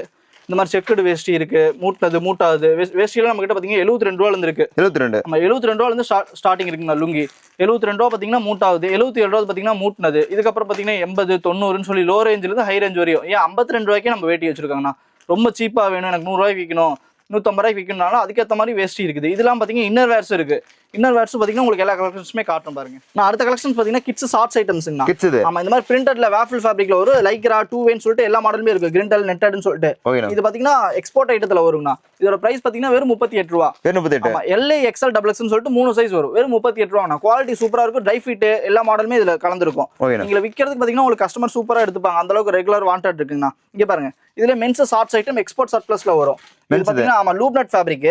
இந்த மாதிரி செக்குடு வேஷ்டி இருக்கு. மூட்டாது வேஷ்டியெல்லாம் நம்ம கிட்ட பார்த்தீங்கன்னா 72 ரூபாலேருந்து இருக்கு. 72 ரூபாலேருந்து ஸ்டார்டிங் இருக்குங்க. லுங்கி 72 ரூபா பார்த்தீங்கன்னா மூட்டாவது, 77 ரூபா பார்த்தீங்கன்னா மூட்டினது. இதுக்கப்புறம் பார்த்தீங்கன்னா 80 90ன்னு சொல்லி லோ ரேஞ்சிலேருந்து ஹை ரேஞ்ச் வரையும். ஏன் 52 ரூபாய்க்கே நம்ம வேட்டி வச்சிருக்காங்கண்ணா. ரொம்ப சீப்பாக வேணும், எனக்கு 100 ரூபாய்க்கு விற்கணும் 150 ரூபாய்க்கு விற்கணும்னாலும் அதுக்கேற்ற மாதிரி வேஷ்டி இருக்குது. இதெல்லாம் பார்த்தீங்கன்னா இன்னர் வேர்ஸ் இருக்கு. இன்னர் வேர்ஸ் பாத்தீங்கன்னா உங்களுக்கு எல்லா கலெக்ஷன்ஸுமே காட்டும் பாருங்க. நான் அடுத்த கலெக்ஷன்ஸ் பாத்தீங்கன்னா கிட்ஸ் ஷார்ட்ஸ் ஐட்டம்ஸ்ங்க. கிட்ஸ் இது ஆமா இந்த மாதிரி பிரிண்டட்ல வேஃபிள் ஃபேப்ரிக்ல ஒரு லைக்ரா 2 சொல்லிட்டு எல்லா மாடலுமே இருக்கு. கிரிண்டல் நெட்டட்னு சொல்லிட்டு இது பாத்தீங்கன்னா எக்ஸ்போர்ட் ஐட்டத்துல வரும்னா. இதோட பிரைஸ் பாத்தீங்கன்னா வெறும் 38 ரூபாய். 38. ஆமா LA XL XXன்னு சொல்லிட்டு 3 சைஸ் வரும். வெறும் 38 ரூபாய்னா. குவாலிட்டி சூப்பரா இருக்கும். ட்ரை ஃபிட் எல்லா மாடலுமே இதுல கலந்துருக்கும். நீங்க விக்கிறதுக்கு பாத்தீங்கன்னா உங்களுக்கு கஸ்டமர் சூப்பரா எடுத்துப்பாங்க. அந்த அளவுக்கு ரெகுலர் வாண்டட் இருக்குங்கண்ணா. இங்க பாருங்க இதுல மென்ஸ் ஷார்ட்ஸ் ஐட்டம் எக்ஸ்போர்ட் சர்ப்ளஸ்ல வரும். இது பாத்தீங்கன்னா ஆமா லூப் நட் ஃபேப்ரிக்.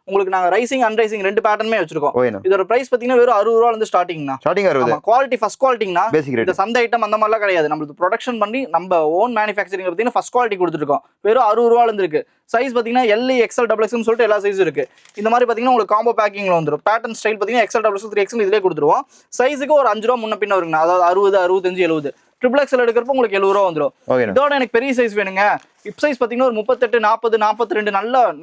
உங்களுக்கு நாங்க ரைசிங் அன்ரைசிங் ரெண்டு பேட்டர்னுமே வச்சிருக்கோம். இதோட பிரைஸ் பாத்தீங்கன்னா வெறும் 60 ரூபாயில இருந்து ஸ்டார்டிங்னா. ஸ்டார்டிங் 60. குவாலிட்டி ஃபர்ஸ்ட் குவாலிட்டினா இந்த சந்தை ஐட்டம் அந்த மாதிரிலாம் கிடையாது. நம்மளுக்கு ப்ரொடக்ஷன் பண்ணி நம்ம ஓன் மேனுஃபேக்சரிங் பாத்தீங்கன்னா ஃபர்ஸ்ட் குவாலிட்டி கொடுத்துருக்கோம். வெறும் 60 ரூபாயில இருந்து இருக்கு. சைஸ் பாத்தீங்கன்னா LA XL XXன்னு சொல்லிட்டு எல்லா சைஸும் இருக்கு. இந்த மாதிரி பாத்தீங்கன்னா உங்களுக்கு காம்போ பேக்கிங்ல வந்துரும். பேட்டர்ன் ஸ்டைல் பாத்தீங்கன்னா XL XXL 3XL இதுலயே கொடுத்துருவோம். சைஸுக்கு ஒரு 5 ரூபா முன்ன பின்ன வருங்க. அதாவது 60 65 70 ட்ரிபிள் எக்ஸ்எல் எடுக்கிறப்ப உங்களுக்கு 70 ரூபா வந்துடும். இதோட எனக்கு பெரிய சைஸ் வேணுங்க. ஹிப் சைஸ் பாத்தீங்கன்னா ஒரு 38 40 42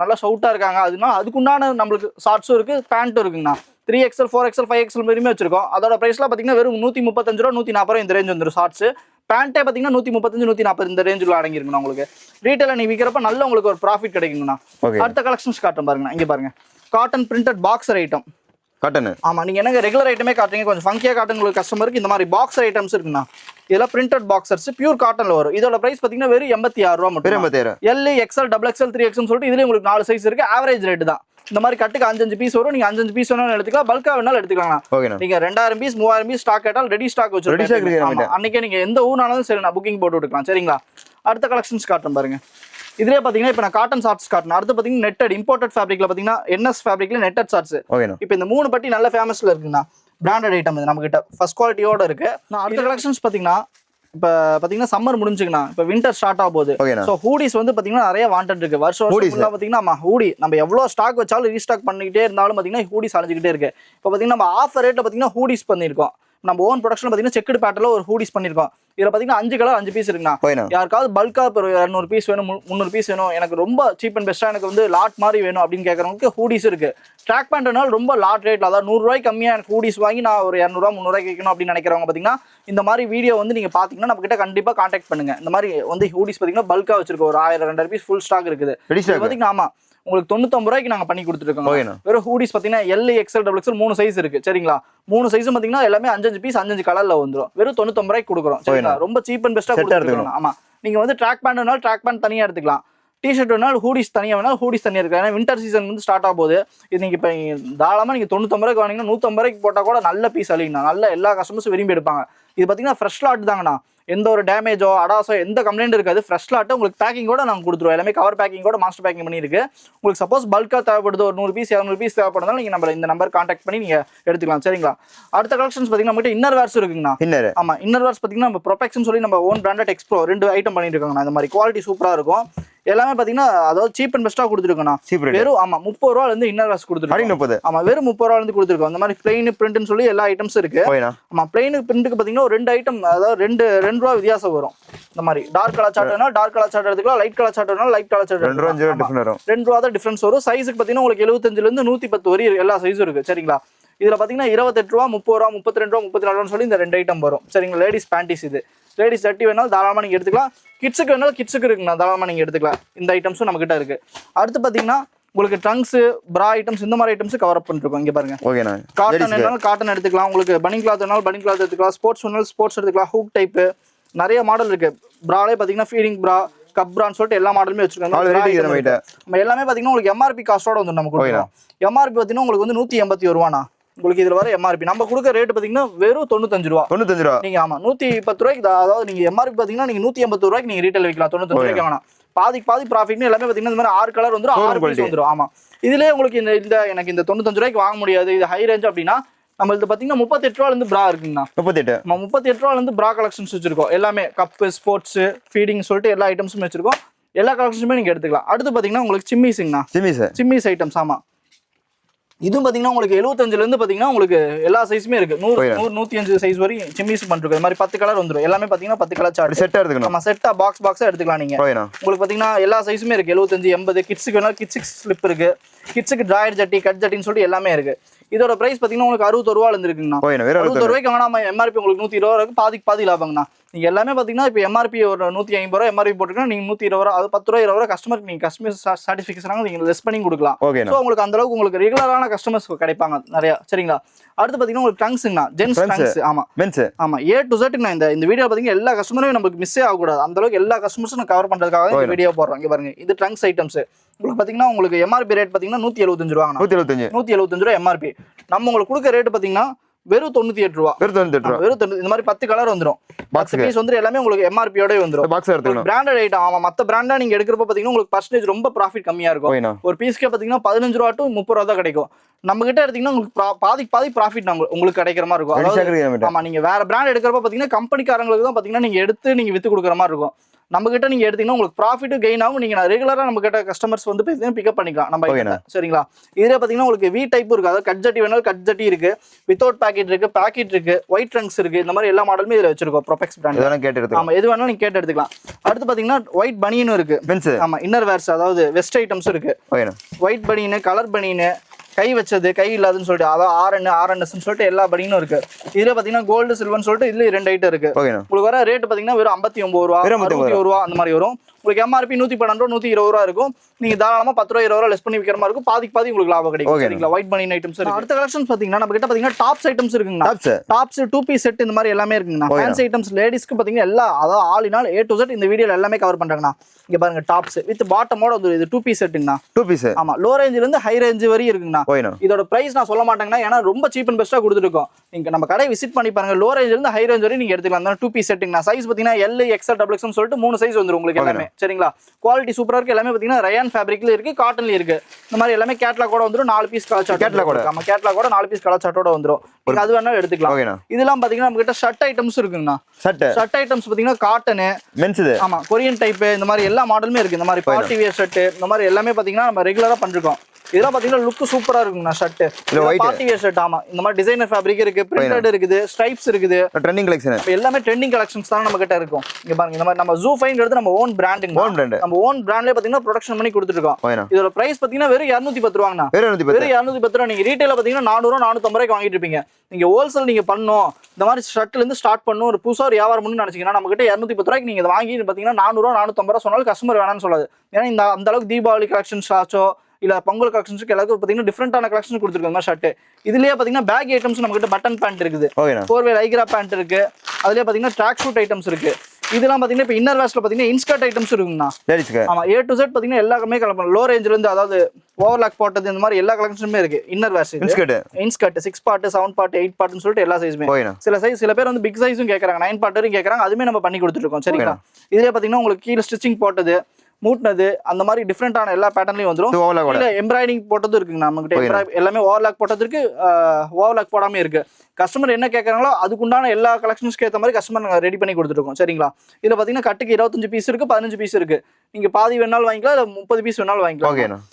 நல்லா ஷவுட்டா இருக்காங்க. அதுக்குண்டான நம்மளுக்கு ஷார்ட்ஸும் இருக்கு பேண்ட்டும் இருக்குங்கண்ணா. 3XL 4XL 5XL மாதிரியுமே வச்சிருக்கோம். அதோட பிரைஸ்லாம் பாத்தீங்கன்னா வெறும் 135 ரூபா 140 ரூபா இந்த ரேஞ்ச் வந்துடும். ஷார்ட்ஸ் பேண்ட்டே பாத்தீங்கன்னா 135 140 இந்த ரேஞ்சில் அடங்கிருக்குண்ணா. உங்களுக்கு ரீட்டைல நீ விற்கிறப்ப நல்ல உங்களுக்கு ஒரு ப்ராஃபிட் கிடைக்குங்கண்ணா. அடுத்த கலெக்ஷன்ஸ் காட்டும் பாருங்கண்ணா. இங்க பாருங்க cotton printed boxer item. Cotton ஆமா நீங்க என்னங்க ரெகுலர் ஐட்டமே காட்டுறீங்க. கொஞ்சம் ஃபங்கியா காட்டன் உங்களுக்கு கஸ்டமருக்கு இந்த மாதிரி பாக்ஸர் ஐட்டம்ஸ் இருக்குண்ணா. இதெல்லாம் பிரிண்டட் பாக்ஸர்ஸ் பியூர் காட்டன்ல வரும். இதோட பிரைஸ் பாத்தீங்கன்னா வெறும் 86 ரூபா மட்டும். 86. LA XL XXL 3XL சொல்லிட்டு இதுல உங்களுக்கு 4 சைஸ் இருக்கு. ஆவரேஜ் ரேட் தான். இந்த மாதிரி கட்டுக்கு 5 பீஸ் வரும். நீங்க 5 பீஸ் வேணாலும் எடுத்துக்கலாம். பல்கா வேணாலும் எடுத்துக்கலாம். நீங்க 2000 பீஸ் 3000 பீஸ் ஸ்டாக் கேட்டால் ரெடி ஸ்டாக் வச்சிருக்கோம். அன்னைக்கே நீங்க எந்த ஊர்னாலும் சரி நான் புக்கிங் போட்டு விட்டுக்கலாம். சரிங்களா? அடுத்த கலெக்ஷன்ஸ் காட்டுறேன் பாருங்க. இதுலயே பாத்தீங்கன்னா இப்ப நான் காட்டன் ஷார்ட்ஸ் காட்டணும். அடுத்து பாத்தீங்கன்னா நெட்டட் இம்போர்ட்டட் ஃபேப்ரிக்ல பாத்தீங்கன்னா NS ஃபேப்ரிக்ல நெட்டட் ஷார்ட்ஸ். இப்போ இந்த 3 பட்டி நல்ல ஃபேமஸ்ல இருக்குண்ணா. பிராண்டட் ஐட்டம் இது நம்ம கிட்ட ஃபர்ஸ்ட் குவாலிட்டியோட இருக்கு. நான் அடுத்த கலெக்ஷன்ஸ் பாத்தீங்கன்னா இப்ப பாத்தீங்கன்னா சம்மர் முடிஞ்சுக்கண்ணா. இப்ப வின்டர் ஸ்டார்ட் ஆக போகுது. சோ ஹூடிஸ் வந்து பாத்தீங்கன்னா நிறைய வாண்டட் இருக்கு. வருஷம் பாத்தீங்கன்னா ஹூடி நம்ம எவ்வளவு ஸ்டாக் வச்சாலும் ரீஸ்டாக் பண்ணிக்கிட்டே இருந்தாலும் பாத்தீங்கன்னா ஹூடிஸ் அழிஞ்சுக்கிட்டே இருக்கு. இப்ப பாத்தீங்கன்னா நம்ம ஆஃபர் ரேட்ல பாத்தீங்கன்னா ஹூடிஸ் பண்ணிருக்கோம். நம்ம ஓன் ப்ரொடக்ஷன் பாத்தீங்கன்னா செக்குடு பேட்டர்ல ஒரு ஹூடிஸ் பண்ணிருக்கோம். இதுல பாத்தீங்கன்னா 5 கலர் 5 பீஸ் இருக்குண்ணா. யாருக்காவது பல்கா ஒரு 200 பீஸ் வேணும் 300 பீஸ் வேணும் எனக்கு ரொம்ப சீப் அண்ட் பெஸ்டா எனக்கு வந்து லாட் மாதிரி வேணும் அப்படின்னு கேட்கறவங்களுக்கு ஹூடிஸ் இருக்கு. ட்ராக் பேண்ட்னால ரொம்ப லாட் ரேட்ல அதாவது 100 ரூபாய்க்கு கம்மியா எனக்கு ஹூடிஸ் வாங்கி நான் ஒரு 200 ரூபா 300 ரூபாய்க்கு வைக்கணும் அப்படின்னு நினைக்கிறவங்க பாத்தீங்கன்னா இந்த மாதிரி வீடியோ வந்து நீங்க பாத்தீங்கன்னா நம்ம கிட்ட கண்டிப்பா கான்டாக்ட் பண்ணுங்க. இந்த மாதிரி வந்து ஹூடிஸ் பாத்தீங்கன்னா பல்கா வச்சிருக்கோம். ஒரு 1000 2000 பீஸ் ஃபுல் ஸ்டாக் இருக்குது. பாத்தீங்கன்னா ஆமா உங்களுக்கு 99 ரூபாய்க்கு நாங்க பண்ணி கொடுத்துருக்கோம். வெறும் ஹூடிஸ் பாத்தீங்கன்னா LA XL XXL 3 சைஸ் இருக்கு. சரிங்களா? 3 சைஸும் பாத்தீங்கன்னா எல்லாமே 5 பீஸ் 5 கலர்ல வந்துரும். வெறும் 99 ரூபாய்க்கு கொடுக்குறோம். சரிங்களா? ரொம்ப சீப் அண்ட் பெஸ்டா கொடுத்துருக்கோம். ஆமா நீங்க வந்து ட்ராக் பேண்ட்னால ட்ராக் பேண்ட் தனியா எடுத்துக்கலாம். டிஷர்ட் வேணாலும் ஹூடிஸ் தனியா வேணாலும் ஹூடிஸ் தனியா இருக்கு. ஏன்னா வின்டர் சீசன் வந்து ஸ்டார்ட் ஆக போகுது. இது நீங்க இப்ப தாராளமா நீங்க 99 ரூபாய்க்கு வாங்கினீங்கன்னா 150 ரூபாய்க்கு போட்டா கூட நல்ல பீஸ் அழிங்கண்ணா. நல்ல எல்லா கஸ்டமர்ஸும் விரும்பி எடுப்பாங்க. இது பாத்தீங்கன்னா ஃப்ரெஷ் லாட் தாங்கண்ணா. எந்த ஒரு டேமேஜோ அடாஸோ எந்த கம்ப்ளைண்ட் இருக்காது. ஃப்ரெஷ் லாட் உங்களுக்கு பேக்கிங்கோட நாங்கள் கொடுத்துருவோம். எல்லாமே கவர் பேக்கிங்கோட மாஸ்டர் பேக்கிங் பண்ணிருக்கு. உங்களுக்கு சப்போஸ் பல்கா தேவைப்படுது ஒரு 100 பீஸ் 200 பீஸ் தேவைப்படுறதால நீங்க நம்ம இந்த நம்பர் கான்டாக்ட் பண்ணி நீங்க எடுத்துக்கலாம். சரிங்களா? அடுத்த கலெக்ஷன்ஸ் பாத்தீங்கன்னா நம்ம கிட்ட இன்னர் வேர்ஸ் இருக்குங்கண்ணா. ஆமா இன்னர் வேர்ஸ் பாத்தீங்கன்னா நம்ம ப்ரொபெக்ஷன் சொல்லி நம்ம ஓன் பிராண்டட் எக்ஸ்ப்ரோ 2 ஐட்டம் பண்ணிட்டு இருக்காங்கண்ணா. இந்த மாதிரி குவாலிட்டி சூப்பரா இருக்கும். எல்லாமே பாத்தீங்கன்னா அதாவது சீப் அண்ட் பெஸ்டா கொடுத்துருக்கோம். வெறும் ஆமா 30 ரூபாயில இருந்து இன்னர் வேர்ஸ் கொடுத்துருக்கோம். ஆமா வெறும் 30 ரூபாயில இருந்து கொடுத்துருக்கோம். இந்த மாதிரி பிளைன் பிரிண்ட்னு சொல்லி எல்லா ஐட்டம்ஸ் இருக்கு. ஆமா பிளைன் பிரிண்ட்டுக்கு பாத்தீங்கன்னா ஒரு 2 ஐட்டம் அதாவது 2 ரூபா வித்தியாசம் வரும். இந்த மாதிரி டார்க் கலர் சார்ட் வேணா டார்க் கலர் சார்ட் எடுத்துக்கலாம். லைட் கலர் சார்ட் வேணா லைட் கலர் சார்ட் 2 ரூபா தான் டிஃபரன்ஸ் வரும். சைஸுக்கு பாத்தீங்கன்னா உங்களுக்கு 75 ல இருந்து 110 வரை எல்லா சைஸும் இருக்கு. சரிங்களா? இதுல பாத்தீங்கன்னா 28 ரூபா 30 ரூபா 32 ரூபா 34 ரூபான்னு சொல்லி இந்த 2 ஐட்டம் வரும். சரிங்களா? லேடிஸ் பேண்டிஸ் இது லேடிஸ் சட்டி வேணாலும் தாராளமா நீங்க எடுத்துக்கலாம். கிட்ஸுக்கு வேணாலும் கிட்ஸுக்கு இருக்குண்ணா. தாராளமா நீங்க எடுத்துக்கலாம். இந்த ஐட்டம்ஸும் நம்ம கிட்ட இருக்கு. அடுத்து பாத்தீங்கன்னா உங்களுக்கு ட்ரங்க்ஸ் பிரா ஐட்டம்ஸ் இந்த மாதிரி ஐட்டம்ஸ் கவர் அப் பண்ணிருக்கோம். இங்க பாருங்க காட்டன் வேணாலும் காட்டன் எடுத்துக்கலாம். உங்களுக்கு பனிங் கிளாத் வேணாலும் பனிங் கிளாத் எடுத்துக்கலாம். ஸ்போர்ட்ஸ் வேணாலும் ஸ்போர்ட்ஸ் எடுத்துக்கலாம். ஹூக் டைப் நிறைய மாடல் இருக்கு. பிராலே பாத்தீங்கன்னா ஃபீடிங் பிரா கப்ரான்னு சொல்லிட்டு எல்லா மாடலுமே வச்சிருக்காங்க. நம்ம எல்லாமே பாத்தீங்கன்னா உங்களுக்கு MRP காஸ்டோட வந்து நம்ம கொடுக்குறோம். MRP பாத்தீங்கன்னா உங்களுக்கு வந்து 181 ரூபாண்ணா. உங்களுக்கு இதுல வர MRP நம்ம கொடுக்க ரேட் பாத்தீங்கன்னா வெறும் 95 ரூபா. நீங்க ஆமா 110 ரூபாய்க்கு அதாவது நீங்க MRP பாத்தீங்கன்னா நீங்க 180 ரூபாய்க்கு நீங்க ரீட்டைல் விற்கலாம். 95 ரூபாய்க்கு வாங்கலாம். பாதி ப்ராஃபிட்னு எல்லாமே பாத்தீங்கன்னா இந்த மாதிரி 6 கலர் வந்துரும் 6 பீஸ் வந்துரும். ஆமா இதுலயே உங்களுக்கு இந்த எனக்கு இந்த 95 ரூபாய்க்கு வாங்க முடியாது இது ஹை ரேஞ்ச் அப்படின்னா நம்மளுக்கு பாத்தீங்கன்னா 38 ரூபாயில இருந்து பிரா இருக்குங்கண்ணா. 38 ரூபாயில இருந்து பிரா கலெக்ஷன்ஸ் வச்சிருக்கோம். எல்லாமே கப்பு ஸ்போர்ட்ஸ் ஃபீடிங் சொல்லிட்டு எல்லா ஐட்டம்ஸுமே வச்சிருக்கோம். எல்லா கலெக்ஷன்ஸுமே நீங்க எடுத்துக்கலாம். அடுத்து பாத்தீங்கன்னா உங்களுக்கு சிம்மிஸ்ங்கண்ணா. சிம்மிஸ் ஐட்டம்ஸ். ஆமா இதுவும் பாத்தீங்கன்னா உங்களுக்கு 75 ல இருந்து பாத்தீங்கன்னா உங்களுக்கு எல்லா சைஸுமே இருக்கு. 100 105 சைஸ் வரையும் சிம்மிஸ் பண்ணிருக்கோம். இந்த மாதிரி 10 கலர் வந்துரும். எல்லாமே பாத்தீங்கன்னா 10 கலர் சார்ட் செட்டா எடுத்துக்கலாம். நம்ம செட்டா பாக்ஸா எடுத்துக்கலாம். நீங்க உங்களுக்கு பாத்தீங்கன்னா எல்லா சைஸுமே இருக்கு. 75 80 கிட்ஸுக்கு வேணா கிட்ஸுக்கு ஸ்லிப் இருக்கு. கிட்ஸுக்கு டிராயர் ஜட்டி கட் ஜட்டின்னு சொல்லிட்டு எல்லாமே இருக்கு. இதோட பிரைஸ் பாத்தீங்கன்னா உங்களுக்கு 61 ரூபாயில இருந்து இருக்குங்கண்ணா. 61 ரூபாய்க்கு வாங்கினா MRP உங்களுக்கு 120 ரூபா இருக்கு. பாதி லாபங்கண்ணா. நீங்க எல்லாமே பாத்தீங்கன்னா இப்போ MRP ஒரு 150 ரூபா MRP போட்டுருக்கா நீங்க 120 ரூபா அது 10 ரூபா 20 ரூபா கஸ்டமருக்கு நீங்க கஸ்டமர் சாட்டிஸ்ஃபிகேஷன் நீங்க லெஸ் பண்ணி கொடுக்கலாம். ஸோ உங்களுக்கு அந்த அளவுக்கு உங்களுக்கு ரெகுலரான ரெகுலரான கஸ்டமர்ஸ் கிடைப்பாங்க நிறைய. சரிங்களா? அடுத்து பாத்தீங்கன்னா உங்களுக்கு ட்ரங்க்ஸ்ங்கண்ணா, ஜென்ஸ் ட்ரங்க்ஸ். ஆமா மென்ஸ். ஆமா A to Z இந்த வீடியோ பாத்தீங்கன்னா எல்லா கஸ்டமரும் நமக்கு மிஸ்ஸே ஆகக்கூடாது, அந்த அளவுக்கு எல்லா கஸ்டமர்ஸும் நான் கவர் பண்றதுக்காக இந்த வீடியோ போடுறோம். இங்க பாருங்க, இது ட்ரங்க்ஸ் ஐட்டம்ஸ். உங்களுக்கு பாத்தீங்கன்னா உங்களுக்கு MRP ரேட் பாத்தீங்கன்னா 175 ரூபாங்க. 175 ரூபாய் MRP. நம்ம உங்களுக்கு கொடுக்க ரேட் பாத்தீங்கன்னா வெறும் 98 ரூபா. இந்த மாதிரி 10 கலர் வந்துரும். பாக்ஸ் பீஸ் வந்து எல்லாமே உங்களுக்கு MRP யோட வந்துரும். பாக்ஸ் எடுத்துக்கணும். Branded item. ஆமா, மத்த பிராண்டா நீங்க எடுக்கிறப்ப பாத்தீங்கன்னா உங்களுக்கு பர்சன்டேஜ் ரொம்ப ப்ராஃபிட் கம்மியா இருக்கும். ஒரு பீஸ்க்கே பாத்தீங்கன்னா 15 ரூபா டு 30 ரூபா தான் கிடைக்கும். நம்ம கிட்ட எடுத்தீங்கன்னா உங்களுக்கு பாதி ப்ராஃபிட் உங்களுக்கு கிடைக்கிற மாதிரி இருக்கும். அதாவது ஆமா, நீங்க வேற பிராண்ட் எடுக்கிறப்ப பாத்தீங்கன்னா கம்பெனிக்காரங்களுக்கு தான் பாத்தீங்கன்னா நீங்க எடுத்து நீங்க வித்து கொடுக்குற மாதிரி இருக்கும். நம்ம கிட்ட நீங்க எடுத்தீங்கன்னா உங்களுக்கு ப்ராஃபிட் கெயின் ஆகும். நீங்க ரெகுலரா நம்ம கிட்ட கஸ்டமர்ஸ் வந்து பிக்கப் பண்ணிக்கலாம் நம்ம கிட்ட. சரிங்களா? இதுல பாத்தீங்கன்னா உங்களுக்கு V டைப் இருக்கு, அதாவது கட் ஜட்டி வேணாலும் கட் ஜட்டி இருக்கு, வித்தவுட் பாக்கெட் இருக்கு, பாக்கெட் இருக்கு, ஒயிட் ட்ரங்க்ஸ் இருக்கு. இந்த மாதிரி எல்லா மாடலுமே இதுல வச்சிருக்கோம். ப்ரோபெக்ஸ் பிராண்ட். ஆமா, எது வேணாலும் நீங்க கேட்டு எடுத்துக்கலாம். அடுத்து பாத்தீங்கன்னா ஒயிட் பனியனும் இருக்கு. ஆமா, இன்னர் வேர்ஸ், அதாவது வெஸ்ட் ஐட்டம்ஸ் இருக்கு. ஒயிட் பனியன், கலர் பனியன், கை வச்சது, கை இல்லாதுன்னு சொல்லிட்டு, அதாவது RNS சொல்லிட்டு எல்லா பனியனும் இருக்கு. இதுல பாத்தீங்கன்னா கோல்டு சில்வர்னு சொல்லிட்டு இதுல 2 ஐட்டம் இருக்கு. உங்களுக்கு வர ரேட் பாத்தீங்கன்னா வெறும் 59 ரூபா, 61 ரூபா அந்த மாதிரி வரும். உங்களுக்கு MRP 112 ரூபா, 120 ரூபா இருக்கும். நீங்க தாராளமா 10 ரூபா 20 ரூபா லெஸ் பண்ணி விற்கிற மாதிரி இருக்கும். பாதி உங்களுக்கு லாபம் கிடைக்கும். சரிங்களா? ஒயிட் பனியன் ஐட்டம்ஸ் இருக்கு. அடுத்த கலெக்ஷன்ஸ் பாத்தீங்கன்னா நம்ம கிட்ட பாத்தீங்கன்னா டாப்ஸ் ஐட்டம்ஸ் இருக்குங்க. டாப்ஸ் 2 பீஸ் செட் இந்த மாதிரி எல்லாமே இருக்குங்க. ஃபேன்சி ஐட்டம்ஸ் லேடிஸ்க்கு பாத்தீங்கன்னா எல்லா, அதாவது all in all A to Z இந்த வீடியோல எல்லாமே கவர் பண்றாங்கண்ணா. இங்க பாருங்க, டாப்ஸ் வித் பாட்டமோட வந்து இது 2 பீஸ் செட்டுங்கண்ணா. 2 பீஸ். ஆமா, லோ ரேஞ்சில இருந்து ஹை ரேஞ்ச் வரை இருக்குங்கண்ணா. இதோட பிரைஸ் நான் சொல்ல மாட்டேங்கண்ணா, ஏன்னா ரொம்ப சீப் அண்ட் பெஸ்டா கொடுத்துருக்கோம். நீங்க நம்ம கடை விசிட் பண்ணி பாருங்க. லோ ரேஞ்சில இருந்து ஹை ரேஞ்ச் வரை நீங்க எடுத்துக்கலாம். 2 பீஸ் செட்டுங்கண்ணா. சைஸ் பாத்தீங்கன்னா L, XL, XXL சொல்லிட்டு 3 சைஸ் வந்துரும் உங்களுக்கு எல்லாமே. சரிங்களா? குவாலிட்டி சூப்பரா இருக்கு. எல்லாமே பாத்தீங்கன்னா ரயான் ஃபேப்ரிக்ல இருக்கு, காட்டன்ல இருக்கு. இந்த மாதிரி எல்லாமே கேட்லாகோட வந்துரும். 4 பீஸ் கலர் சார்ட். ஆமா, கேட்லாகோட 4 பீஸ் கலர் சார்ட்டோட வந்துரும். நீங்க அது வேணாலும் எடுத்துக்கலாம். இதெல்லாம் பாத்தீங்கன்னா நம்ம கிட்ட ஷர்ட் ஐட்டம்ஸ் இருக்குங்கண்ணா. ஷர்ட் ஐட்டம்ஸ் பாத்தீங்கன்னா காட்டன், மென்ஸ். ஆமா, கொரியன் டைப், இந்த மாதிரி எல்லா மாடலுமே இருக்கு. இந்த மாதிரி பார்ட்டி வியர் ஷர்ட், இந்த மாதிரி எல்லாமே பாத்தீங்கன்னா நம்ம ரெகுலரா பண்ணிருக்கோம். இதெல்லாம் பாத்தீங்கன்னா லுக் சூப்பரா இருக்குங்கண்ணா. Shirt party wear shirt. ஆமா, இந்த மாதிரி டிசைனர் ஃபேப்ரிக் இருக்கு, பிரிண்டட் இருக்குது, ஸ்ட்ரைப்ஸ் இருக்குது. ட்ரெண்டிங் கலெக்ஷன் எல்லாமே ட்ரெண்டிங் கலெக்ஷன்ஸ் தான் நம்ம கிட்ட இருக்கும். இங்க பாருங்க, இந்த மாதிரி நம்ம ஜூ ஃபைன்ங்கிறது நம்ம ஓன் பிராண்டிங். நம்ம ஓன் பிராண்ட்லயே பாத்தீங்கன்னா ப்ரொடக்ஷன் பண்ணி கொடுத்துருக்கோம். இதோட பிரைஸ் பாத்தீங்கன்னா வெறும் 210 ரூபாங்கண்ணா. வெறும் 210 ரூபா. நீங்க ரீட்டைல பாத்தீங்கன்னா 400 450 ரூபாய்க்கு வாங்கிட்டு இருப்பீங்க. நீங்க ஹோல்சேல் நீங்க பண்ணணும், இந்த மாதிரி ஷர்ட்ல இருந்து ஸ்டார்ட் பண்ணணும், ஒரு புதுசா ஒரு வியாபாரம் பண்ணணும்னு நினைச்சீங்கன்னா நம்ம கிட்ட 210 ரூபாய்க்கு நீங்க வாங்கி பாத்தீங்கன்னா 400 450 ரூபா சொன்னாலும் கஸ்டமர் வேணாம்னு சொல்லாது. ஏன்னா இந்த அந்த அளவுக்கு தீபாவளி கலெக்ஷன்ஸ் ஆச்சோ இல்ல பொங்கல் கலெக்ஷன்ஸ்க்கு எல்லாருக்கும் பாத்தீங்கன்னா டிஃபரெண்டான கலெக்ஷன் கொடுத்துருக்காங்க. ஷர்ட் இதுலயே பாத்தீங்கன்னா பேக் ஐட்டம்ஸ் நம்ம கிட்ட பட்டன் பேண்ட் இருக்குது, 4-வே லைக்ரா பேண்ட் இருக்கு, அதுலயே பாத்தீங்கன்னா ட்ராக் ஷூட் ஐட்டம்ஸ் இருக்கு. இதெல்லாம் பாத்தீங்கன்னா இப்ப இன்னர் வேஸ்ட்ல பாத்தீங்கன்னா இன்ஸ்கர்ட் ஐட்டம்ஸ் இருக்குங்கண்ணா. ஆமா, A to Z பாத்தீங்கன்னா எல்லாமே கலெக்ஷன் லோ ரேஞ்சில இருந்து, அதாவது ஓவர்லாக் போட்டது, இந்த மாதிரி எல்லா கலெக்ஷனுமே இருக்கு. Inner waste inskirt 6 part, 7 part, 8 பார்ட்னு சொல்லிட்டு எல்லா சைஸுமே. சில பேர் வந்து பிக் சைஸும் கேக்குறாங்க, 9 பார்ட் வரைக்கும் கேக்குறாங்க. அதுமே நம்ம பண்ணி கொடுத்துட்டு இருக்கோம். சரிங்களா? இதுலயே பாத்தீங்கன்னா உங்களுக்கு கீழ ஸ்டிச்சிங் போட்டது, மூட்னது, அந்த மாதிரி டிஃப்ரெண்டான எல்லா பேட்டர்ன்லயும் வந்துரும். இல்ல எம்ப்ராய்டிங் போட்டது இருக்குங்க நம்ம கிட்ட. எல்லாமே ஓவர்லாக் போட்டது இருக்கு, ஓவர்லாக் போடாம இருக்கு. கஸ்டமர் என்ன கேட்கறாங்களோ அதுக்குண்டான எல்லா கலெக்ஷன்ஸ்க்கு ஏற்ற மாதிரி கஸ்டமர் நாங்கள் ரெடி பண்ணி கொடுத்துருக்கோம். சரிங்களா? இதுல பாத்தீங்கன்னா கட்டுக்கு 25 பீஸ் இருக்கு, 15 பீஸ் இருக்கு. நீங்க பாதி வேணாலும் வாங்கிக்கலாம், இல்ல 30 பீஸ் வேணாலும் வாங்கிக்கலாம்.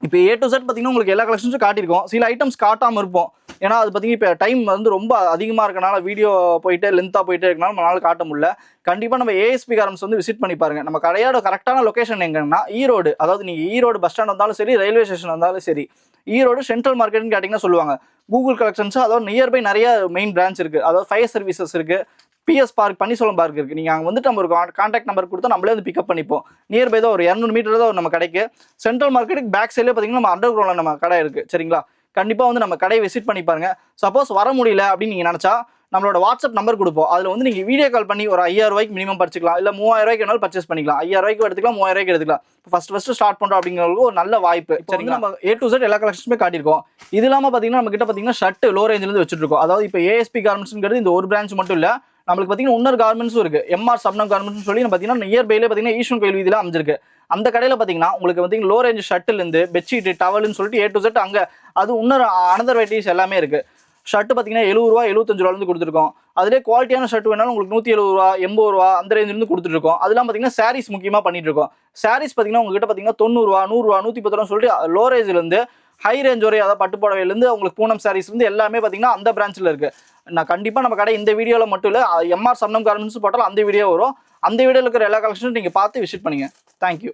இப்போ A to Z பாத்தீங்கன்னா உங்களுக்கு எல்லா கலெக்ஷன்ஸும் காட்டியிருக்கோம். சில ஐட்டம்ஸ் காட்டாம இருப்போம், ஏன்னா அது பாத்தீங்கன்னா இப்போ டைம் வந்து ரொம்ப அதிகமா இருக்கனால, வீடியோ போயிட்டு லென்த்தா போயிட்டே இருக்கனால நம்மளால காட்ட முடியல. கண்டிப்பா நம்ம ASP கார்மெண்ட்ஸ் வந்து விசிட் பண்ணி பாருங்க. நம்ம கடையோட கரெக்டான லொகேஷன் எங்கன்னா ஈரோடு, அதாவது நீங்க ஈரோடு பஸ் ஸ்டாண்ட் வந்தாலும் சரி, ரயில்வே ஸ்டேஷன் வந்தாலும் சரி, ஈரோடு சென்ட்ரல் மார்க்கெட்னு கேட்டீங்கன்னா சொல்லுவாங்க. கூகுள் கலெக்ஷன்ஸ், அதாவது நியர்பை நிறைய மெயின் பிரான்ச் இருக்கு, அதாவது ஃபயர் சர்வீசஸ் இருக்கு, PS பார்க், பன்னீர்செல்வம் பார்க் இருக்கு. நீங்க அங்க வந்துட்டு நம்ம ஒரு கான்டாக்ட் நம்பர் கொடுத்தா நம்மளே வந்து பிக்கப் பண்ணிப்போம். நியர்பை தான், ஒரு 200 மீட்டர் தான் நம்ம கடைக்கு. சென்ட்ரல் மார்க்கெட்டுக்கு பேக் சைட்ல பாத்தீங்கன்னா நம்ம அண்டர் கிரவுண்ட்ல நம்ம கடை இருக்கு. சரிங்களா? கண்டிப்பா வந்து நம்ம கடையை விசிட் பண்ணி பாருங்க. சப்போஸ் வர முடியல அப்படின்னு நீங்க நினைச்சா நம்மளோட வாட்ஸ்அப் நம்பர் கொடுப்போம். அதுல வந்து நீங்க வீடியோ கால் பண்ணி ஒரு 5000 ரூபாய்க்கு மினிமம் பர்ச்சேஸ்லாம், இல்ல 3000 ரூபாய்க்கு வேணாலும் பர்ச்சேஸ் பண்ணிக்கலாம். 5000 ரூபாய்க்கு எடுத்துக்கலாம், 3000 ரூபாய்க்கு எடுத்துக்கலாம். ஃபர்ஸ்ட் ஸ்டார்ட் பண்றோம் அப்படிங்கிறது ஒரு நல்ல வாய்ப்பு. சரிங்களா? நம்ம A to Z எல்லா கலெக்ஷனுமே காட்டியிருக்கோம். இது இல்லாம பாத்தீங்கன்னா நம்ம கிட்ட பாத்தீங்கன்னா ஷர்ட் லோ ரேஞ்சில இருந்து வச்சிட்டு இருக்கோம். அதாவது இப்போ ASP கார்மெண்ட்ஸ்ங்கிறது இந்த ஒரு பிரான்ச் மட்டும் இல்ல, நம்மளுக்கு பாத்தீங்கன்னா இன்னொரு கார்மெண்ட்ஸும் இருக்கு. MR சப்னம் கார்மெண்ட்ஸ் சொல்லி பாத்தீங்கன்னா நியர்பைல பாத்தீங்கன்னா ஈஸ்வரன் கோயில் வீதியில அமைஞ்சிருக்கு. அந்த கடையில பாத்தீங்கன்னா உங்களுக்கு பாத்தீங்கன்னா லோ ரேஞ்ச் ஷர்ட்ல இருந்து பெட்ஷீட், டவல்னு சொல்லிட்டு A to Z அங்க அது இன்னொரு அனதர் வெரைட்டிஸ் எல்லாமே இருக்கு. ஷர்ட் பாத்தீங்கன்னா 70 ரூபா 75 ரூபால இருந்து கொடுத்துருக்கோம். அதுலேயே குவாலிட்டியான ஷர்ட் வேணாலும் உங்களுக்கு 170 ரூபா 80 ரூபா அந்த ரேஞ்சில இருந்து கொடுத்துட்டு இருக்கோம். அதெல்லாம் பாத்தீங்கன்னா சாரீஸ் முக்கியமா பண்ணிட்டு இருக்கோம். சாரீஸ் பாத்தீங்கன்னா உங்ககிட்ட பாத்தீங்கன்னா 90 ரூபா 100 ரூபா 110 ரூபா சொல்லிட்டு லோ ரேஞ்சில இருந்து ஹை ரேஞ்ச் வரை, அதாவது பட்டு புடவையில இருந்து உங்களுக்கு பூனம் சாரீஸ் வந்து எல்லாமே பாத்தீங்கன்னா அந்த பிரான்ச்ல இருக்கு. நான் கண்டிப்பா நம்ம கடை இந்த வீடியோல மட்டும் இல்ல, MR சப்னம் கார்மெண்ட்ஸ் போட்டாலும் அந்த வீடியோ வரும். அந்த வீடியோல இருக்கிற எல்லா கலெக்ஷனும் நீங்க பார்த்து விசிட் பண்ணுங்க. தேங்க்யூ.